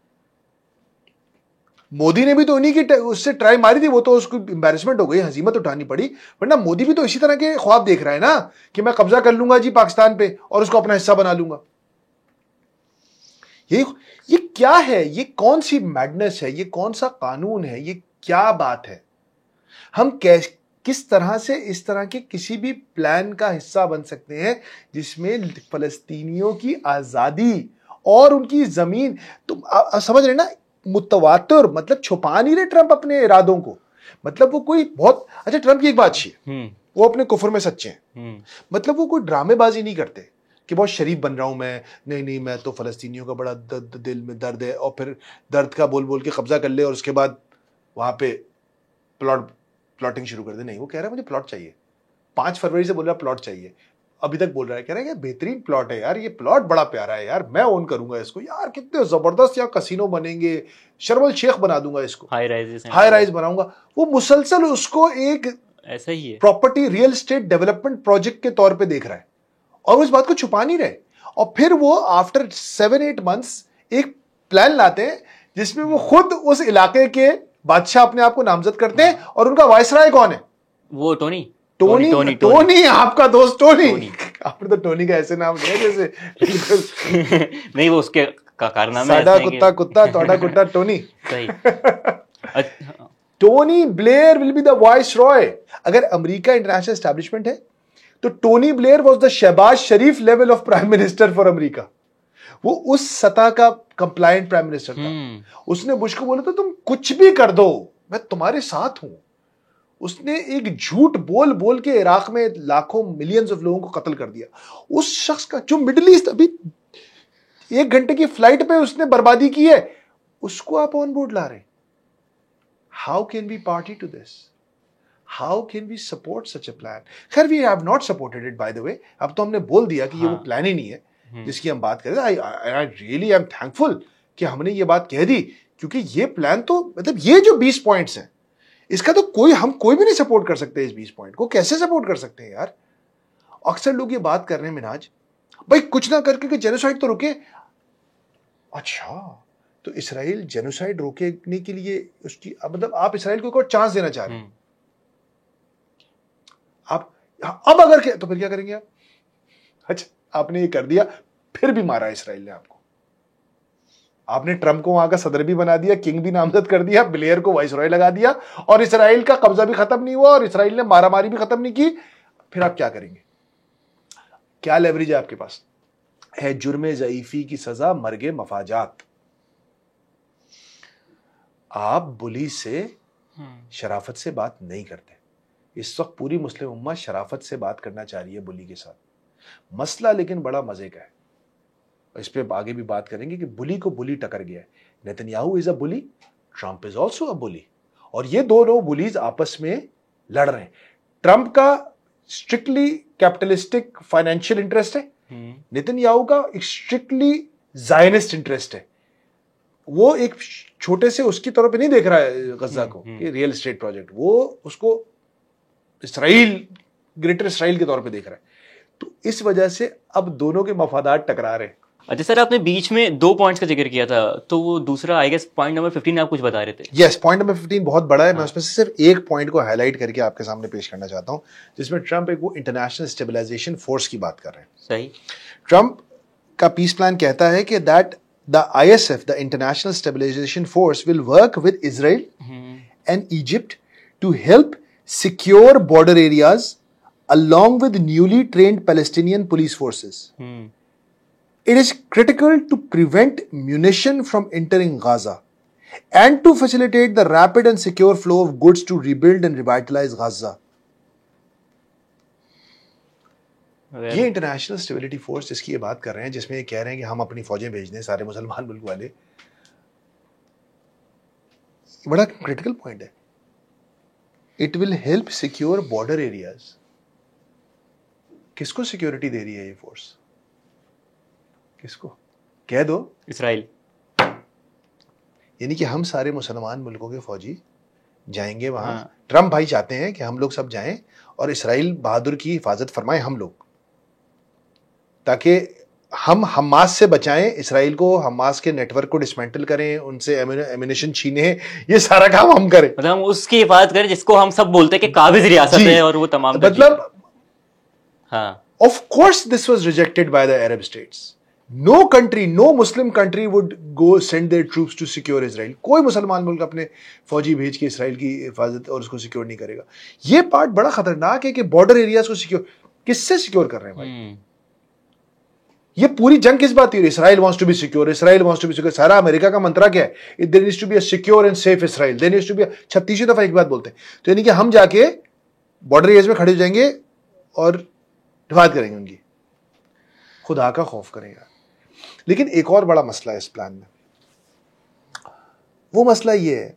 मोदी ने भी तो उन्हीं की उससे ट्राई मारी थी, वो तो उसको एम्बैरेसमेंट हो गई, हजीमत उठानी पड़ी। वरना मोदी भी तो इसी तरह के ख्वाब देख रहा है ना कि मैं कब्जा कर लूंगा जी पाकिस्तान पे और उसको अपना हिस्सा बना लूंगा। ये क्या है? ये कौन सी मैडनेस है? ये कौन सा कानून है? ये क्या बात है? हम किस तरह से इस तरह के किसी भी प्लान का हिस्सा बन सकते हैं जिसमें फलस्तीनियों की आजादी और उनकी जमीन? तुम समझ रहे ना, मुतवातिर मतलब छुपा नहीं रहे ट्रंप अपने इरादों को। मतलब वो कोई बहुत अच्छा, ट्रंप की एक बात है, वो अपने कुफर में सच्चे हैं। मतलब वो कोई ड्रामेबाजी नहीं करते कि बहुत शरीफ बन रहा हूं मैं, नहीं मैं तो फलस्तीनियों का बड़ा दिल में दर्द है, और फिर दर्द का बोल बोल के कब्जा कर ले और उसके बाद वहां पे प्लॉटिंग शुरू कर दे। नहीं, वो कह रहा है मुझे प्लॉट चाहिए। 5 फरवरी से बोल रहा है प्लॉट चाहिए, अभी तक बोल रहा है, कह रहा है बेहतरीन प्लॉट है यार, ये प्लॉट बड़ा प्यारा है यार, मैं ओन करूंगा इसको यार, कितने जबरदस्त यहाँ कसिनो बनेंगे, शर्मल शेख बना दूंगा इसको, हाई राइज बनाऊंगा। वो मुसलसल उसको एक ऐसा ही है property real estate development project के तौर पे देख रहा है और उस बात को छुपा नहीं रहे। और फिर वो आफ्टर 7-8 मंथ्स एक प्लान लाते हैं जिसमें वो खुद उस इलाके के बादशाह अपने आप को नामजद करते हैं। और उनका वायसराय कौन है? वो टोनी, आपका दोस्त टोनी। आपने तो टोनी का ऐसे नाम लिया जैसे नहीं, वो उसके कारनामे साडा कुत्ता तोड़ा कुत्ता टोनी। सही। Tony Blair will be the viceroy. अगर अमेरिका इंटरनेशनल एस्टैब्लिशमेंट है तो Tony Blair was the Shahbaz Sharif level of prime minister for America. वो उस सतह का कंप्लायंट प्राइम मिनिस्टर था। उसने बुश को बोला था तुम कुछ भी कर दो मैं तुम्हारे साथ हूं। उसने एक झूठ बोल बोल के इराक में लाखों मिलियंस ऑफ लोगों को कत्ल कर दिया। उस शख्स का जो मिडिल ईस्ट अभी 1 घंटे की फ्लाइट पे उसने बर्बादी की है, उसको आप ऑन बोर्ड ला रहे। How can we party to this? How can we support such a plan? खैर we have not supported it by the way. अब तो हमने बोल दिया कि ये वो प्लान ही नहीं है जिसकी हम बात करें। आई रियली एम थैंकफुल कि हमने ये बात कह दी, क्योंकि ये प्लान तो मतलब ये जो 20 पॉइंट्स हैं इसका तो कोई भी नहीं सपोर्ट कर सकते। इस 20 पॉइंट को कैसे सपोर्ट कर सकते हैं यार? अक्सर लोग ये बात कर रहे हैं मिनाज, भाई कुछ ना करके जेनोसाइड तो रुके। अच्छा, तो इसराइल जेनोसाइड रोकने के लिए उसकी मतलब आप इसराइल को एक और चांस देना चाह रहे हैं आप? अब अगर तो फिर क्या करेंगे आप? अच्छा, आपने ये कर दिया, फिर भी मारा इसराइल ने आपको। आपने ट्रंप को वहां का सदर भी बना दिया, किंग भी नामजद कर दिया, ब्लेयर को वाइसरॉय लगा दिया, और इसराइल का कब्जा भी खत्म नहीं हुआ और इसराइल ने मारामारी भी खत्म नहीं की। फिर आप क्या करेंगे? क्या लेवरेज है आपके पास? है जुर्मे ज़ईफी की सजा, मर्गे मफाजात। आप बुली से शराफत से बात नहीं करते। इस वक्त पूरी मुस्लिम उम्मा शराफत से बात करना चाह रही है बुली के साथ। मसला लेकिन बड़ा मजे का है, इस पे आगे भी बात करेंगे कि बुली को बुली टकर गया है। Netanyahu is a bully, Trump is also a bully, और ये दोनों बुलीज आपस में लड़ रहे हैं। ट्रंप का स्ट्रिक्टली कैपिटलिस्टिक फाइनेंशियल इंटरेस्ट है, नेतन्याहू का स्ट्रिक्टली जायनिस्ट इंटरेस्ट है। वो एक छोटे से उसकी तरफ नहीं देख रहा है गजा को कि रियल एस्टेट प्रोजेक्ट, वो उसको इसराइल, ग्रेटर इसराइल के तौर पे देख रहा है। तो इस वजह से अब दोनों के मफादात टकरा रहे हैं। अच्छा सर, आपने बीच में 2 पॉइंट्स का जिक्र किया था, तो वो दूसरा आई गेस पॉइंट नंबर 15 आप कुछ बता रहे थे। यस, पॉइंट नंबर 15 बहुत बड़ा है। मैं उसमें से सिर्फ एक पॉइंट को हाईलाइट करके आपके सामने पेश करना चाहता हूं, जिसमें ट्रंप एक वो इंटरनेशनल स्टेबलाइजेशन फोर्स की बात कर रहे हैं। सही। ट्रंप का पीस प्लान कहता है कि that the ISF, the International Stabilization Force, will work with Israel and Egypt to help secure border areas along with newly trained Palestinian police forces. It is critical to prevent munition from entering Gaza and to facilitate the rapid and secure flow of goods to rebuild and revitalize Gaza. ये इंटरनेशनल स्टेबिलिटी फोर्स जिसकी ये बात कर रहे हैं, जिसमें ये कह रहे हैं कि हम अपनी फौजें भेज दें सारे मुसलमान मुल्क वाले, बड़ा क्रिटिकल पॉइंट है. It will help secure border areas. किसको सिक्योरिटी दे रही है ये फोर्स? किसको? कह दो. इसराइल. यानी कि हम सारे मुसलमान मुल्कों के फौजी जाएंगे वहां. ट्रम्प भाई चाहते हैं कि हम लोग सब जाएं और इसराइल बहादुर की हिफाजत फरमाएं हम लोग, ताकि हम हमास से बचाएं इसराइल को, हमास के नेटवर्क को डिसमेंटल करें, उनसे एमिनेशन छीने, ये सारा काम हम करें. मतलब हम उसकी हिफाजत करें जिसको हम सब बोलते हैं कि काबिज रियासत है और वो तमाम. मतलब of course this was rejected by the Arab states. No country, no Muslim country would go send their troops to secure Israel. कोई मुसलमान मुल्क अपने फौजी भेज के इसराइल की हिफाजत और उसको सिक्योर नहीं करेगा. ये पार्ट बड़ा खतरनाक है कि बॉर्डर एरियाज को सिक्योर किससे सिक्योर कर रहे हैं भाई? ये पूरी जंग किस बात है? Israel wants to be secure, Israel wants to be secure. सारा अमेरिका का मंत्रा क्या है? There needs to be a secure and safe Israel. There needs to be 36 दफा एक बात बोलते हैं. तो यानी कि हम जाके बॉर्डर एरियाज में खड़े हो जाएंगे और हिफाजत करेंगे उनकी. खुदा का खौफ करेगा. लेकिन एक और बड़ा मसला है इस प्लान में. वो मसला ये है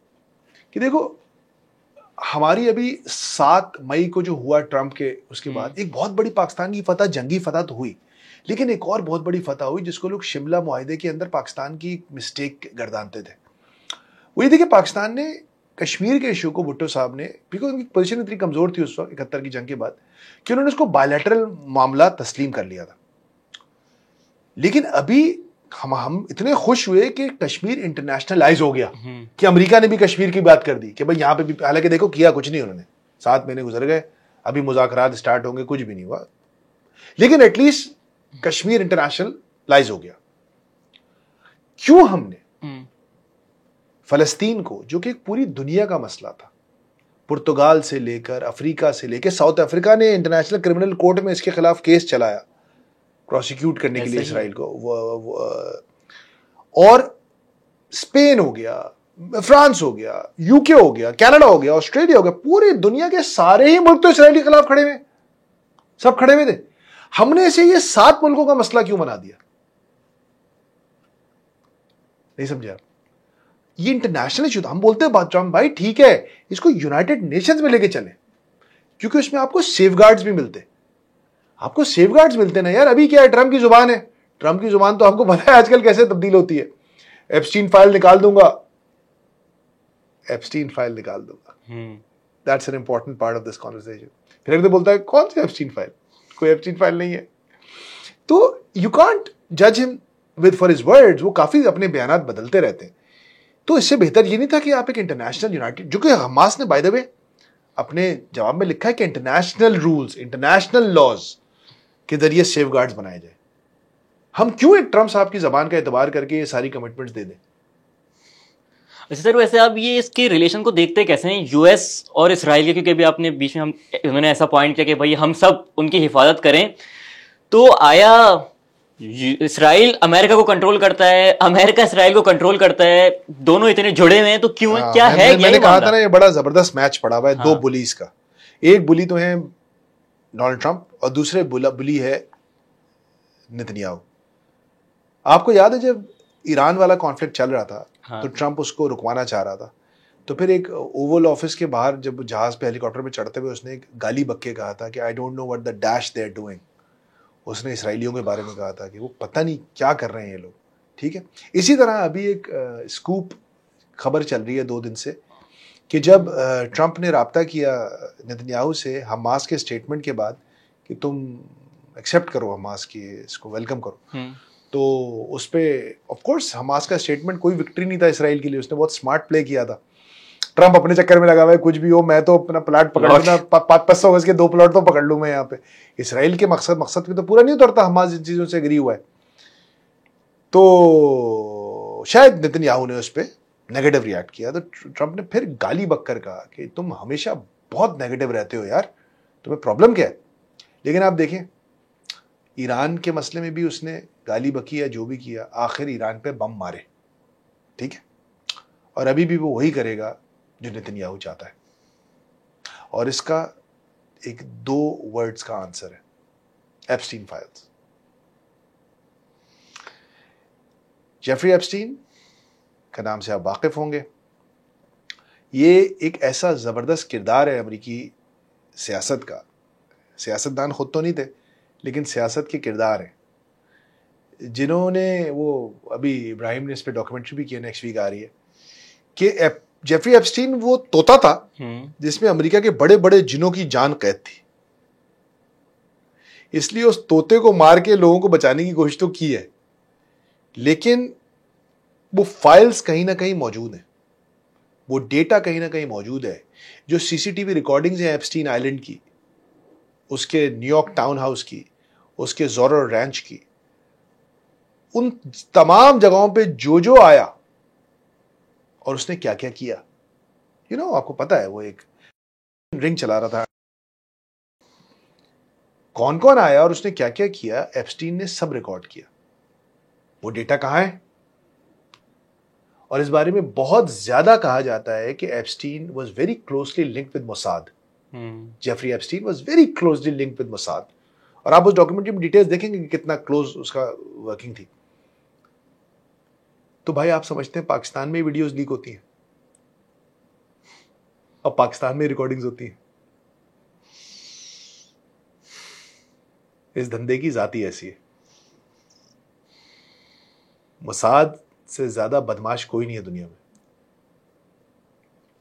कि देखो, हमारी अभी 7 मई को जो हुआ ट्रंप के, उसके बाद एक बहुत बड़ी पाकिस्तान की फतह, जंगी फतह तो हुई, लेकिन एक और बहुत बड़ी फतह हुई जिसको लोग शिमला मुआहिदे के अंदर पाकिस्तान की मिस्टेक गर्दानते थे. वो ये थी कि पाकिस्तान ने कश्मीर के इशू को, भुट्टो साहब ने, बिकॉज उनकी पोजीशन इतनी कमजोर थी उस वक्त 71 की जंग के बाद, कि उन्होंने उसको बायलैटरल मामला तस्लीम कर लिया था. लेकिन अभी हम इतने खुश हुए कि कश्मीर इंटरनेशनलाइज हो गया, कि अमेरिका ने भी कश्मीर की बात कर दी कि भाई यहां पे भी, हालांकि देखो किया कुछ नहीं उन्होंने. 7 महीने गुजर गए, अभी मुज़ाकरात स्टार्ट होंगे, कुछ भी नहीं हुआ, लेकिन एटलीस्ट कश्मीर इंटरनेशनलाइज हो गया. क्यों हमने फलस्तीन को, जो कि एक पूरी दुनिया का मसला था, पुर्तगाल से लेकर अफ्रीका से लेकर साउथ अफ्रीका ने इंटरनेशनल क्रिमिनल कोर्ट में इसके खिलाफ केस चलाया प्रोसिक्यूट करने के लिए इसराइल को, और स्पेन हो गया, फ्रांस हो गया, यूके हो गया, कनाडा हो गया, ऑस्ट्रेलिया हो गया, पूरी दुनिया के सारे ही मुल्क तो इसराइल के खिलाफ खड़े हुए, सब खड़े हुए थे. हमने इसे ये 7 मुल्कों का मसला क्यों बना दिया? नहीं समझा? ये इंटरनेशनल इशू था. हम बोलते हैं ट्रम्प भाई ठीक है, इसको यूनाइटेड नेशंस में लेके चले, क्योंकि उसमें आपको सेफगार्ड्स भी मिलते. आपको सेफगार्ड्स मिलते ना यार. अभी क्या है, ट्रम्प की जुबान है. ट्रम्प की जुबान तो आपको पता है आजकल कैसे तब्दील होती है. एप्स्टीन फाइल निकाल दूंगा, एप्स्टीन फाइल निकाल दूंगा. That's an important part of this conversation. फिर तो बोलता है कौन सी एप्स्टीन फाइल? कोई एप्स्टीन फाइल नहीं है. तो यू कांट जज him with for his words. वो काफी अपने बयानात बदलते रहते हैं. तो इससे बेहतर ये नहीं था कि आप एक इंटरनेशनल यूनाइटेड, जो कि हमास ने बाय द वे अपने जवाब में लिखा है कि इंटरनेशनल रूल्स, इंटरनेशनल लॉज के जरिए सेफगार्ड्स बनाए जाए. हम क्यों एक ट्रम्प साहब की जबान का एतबार करके ये सारी कमिटमेंट्स दे दें? अच्छा सर, वैसे आप ये इसके रिलेशन को देखते कैसे हैं यूएस और इसराइल के? क्योंकि अभी आपने बीच में उन्होंने ऐसा पॉइंट किया कि भाई हम सब उनकी हिफाजत करें, तो आया इसराइल अमेरिका को कंट्रोल करता है, अमेरिका इसराइल को कंट्रोल करता है, दोनों इतने जुड़े हुए हैं, तो क्यों है? क्या है? मैंने कहा था ना, ये बड़ा जबरदस्त मैच पड़ा हुआ है. 2 बुलीज का. एक बुली तो है डोनाल्ड ट्रंप और दूसरे बुली है नेतन्याहू. आपको याद है जब ईरान वाला कॉन्फ्लिक्ट चल रहा था, तो ट्रंप उसको रुकवाना चाह रहा था, तो फिर एक ओवल ऑफिस के बाहर जब जहाज पे हेलीकॉप्टर पे चढ़ते हुए उसने एक गाली बक के कहा था कि I don't know what the dash they are doing. उसने इसराइलियों के बारे में कहा था कि वो पता नहीं क्या कर रहे हैं ये लोग. ठीक है. इसी तरह अभी एक स्कूप खबर चल रही है 2 दिन से कि जब ट्रंप ने राब्ता किया नेतन्याहू से हमास के स्टेटमेंट के बाद कि तुम एक्सेप्ट करो हमास की, इसको वेलकम करो, तो उस पर ऑफकोर्स हमास का स्टेटमेंट कोई विक्ट्री नहीं था इसराइल के लिए. उसने बहुत स्मार्ट प्ले किया था. ट्रंप अपने चक्कर में लगा हुआ है, कुछ भी हो मैं तो अपना प्लाट पकड़ लूंगा, 500 गज के 2 प्लॉट तो पकड़ लूं मैं यहाँ पे. इसराइल के मकसद पे तो पूरा नहीं उतरता. हमास जिन चीजों से एग्री हुआ है. तो शायद नेतन्याहू ने उस पर नेगेटिव रिएक्ट किया, तो ट्रंप ने फिर गाली बककर कहा कि तुम हमेशा बहुत नेगेटिव रहते हो यार, तुम्हें प्रॉब्लम क्या है। लेकिन आप देखें ईरान के मसले में भी उसने गाली बकी या जो भी किया, आखिर ईरान पे बम मारे, ठीक है, और अभी भी वो वही करेगा जो नेतन्याहू चाहता है। और इसका एक 2 वर्ड्स का आंसर है, एप्स्टीन फाइल्स। जेफरी एप्स्टीन का नाम से आप वाकिफ होंगे। ये एक ऐसा जबरदस्त किरदार है अमेरिकी सियासत का, सियासतदान खुद तो नहीं थे लेकिन सियासत के किरदार हैं, जिन्होंने वो अभी इब्राहिम ने इस पर डॉक्यूमेंट्री भी किया, नेक्स्ट वीक आ रही है, कि जेफरी एप्स्टीन वो तोता था जिसमें अमेरिका के बड़े बड़े जिनों की जान कैद थी, इसलिए उस तोते को मार के लोगों को बचाने की कोशिश तो की है, लेकिन वो फाइल्स कहीं ना कहीं मौजूद हैं, वो डेटा कहीं ना कहीं मौजूद है। जो सीसीटीवी रिकॉर्डिंग्स हैं एप्स्टीन आइलैंड की, उसके न्यूयॉर्क टाउन हाउस की, उसके जोरो रैंच की, उन तमाम जगहों पे जो जो आया और उसने क्या क्या किया, आपको पता है वो एक रिंग चला रहा था, कौन कौन आया और उसने क्या क्या किया, एप्स्टीन ने सब रिकॉर्ड किया। वो डेटा कहां है? और इस बारे में बहुत ज्यादा कहा जाता है कि Epstein was very closely linked with Mossad. Jeffrey Epstein was very closely linked with Mossad, और आप उस डॉक्यूमेंट्री में डिटेल्स देखेंगे कि कितना क्लोज उसका वर्किंग थी। तो भाई आप समझते हैं पाकिस्तान में वीडियोस लीक होती हैं और पाकिस्तान में रिकॉर्डिंग्स होती हैं। इस धंधे की जाती ऐसी है, मोसाद से ज्यादा बदमाश कोई नहीं है दुनिया में।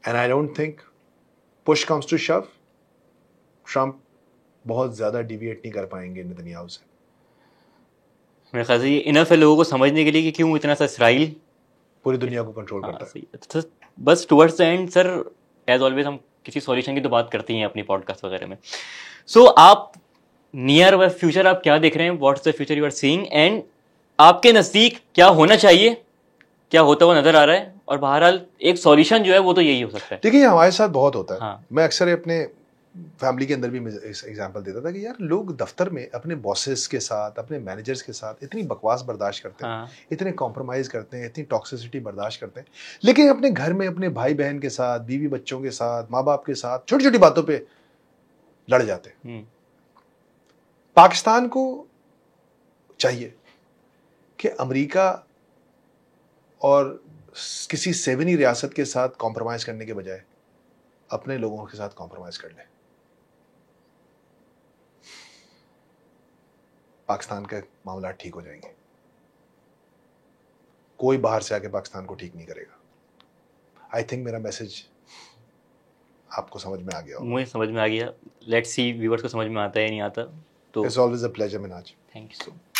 And I don't think push comes to shove, Trump बहुत ज्यादा डिविएट नहीं कर पाएंगे नेतन्याहू से। मेरे ख्याल से ये इनफ है लोगों को समझने के लिए कि क्यों इतना सा इसराइल पूरी दुनिया को कंट्रोल करता है। तो बस towards the end sir, as always हम किसी सॉल्यूशन की तो बात करते ही हैं अपनी पॉडकास्ट वगैरह में। सो आप नियर फ्यूचर आप क्या देख रहे हैं, what's the future you are seeing, and आपके नजदीक क्या होना चाहिए, क्या होता हुआ नजर आ रहा है, और बहरहाल एक सॉल्यूशन जो है वो तो यही हो सकता है। देखिए हमारे साथ बहुत होता है। हाँ। मैं अक्सर अपने फैमिली के अंदर भी एग्जांपल देता था कि यार लोग दफ्तर में अपने बॉसेस के साथ, अपने मैनेजर्स के साथ इतनी बकवास बर्दाश्त करते हैं, हाँ। इतने कॉम्प्रोमाइज करते हैं, इतनी टॉक्सिसिटी बर्दाश्त करते हैं, लेकिन अपने घर में अपने भाई बहन के साथ, बीवी बच्चों के साथ, माँ बाप के साथ छोटी छोटी बातों पे लड़ जाते हैं। पाकिस्तान को चाहिए कि अमेरिका और किसी सेवनी रियासत के साथ कॉम्प्रोमाइज करने के बजाय अपने लोगों के साथ कॉम्प्रोमाइज कर ले। पाकिस्तान के मामला ठीक हो जाएंगे। कोई बाहर से आके पाकिस्तान को ठीक नहीं करेगा। आई थिंक मेरा मैसेज आपको समझ में आ गया होगा। मुझे समझ में आ गया। लेट्स सी व्यूअर्स को समझ में आता है या नहीं आता। तो it's always a pleasure Minaj. Thank you so much.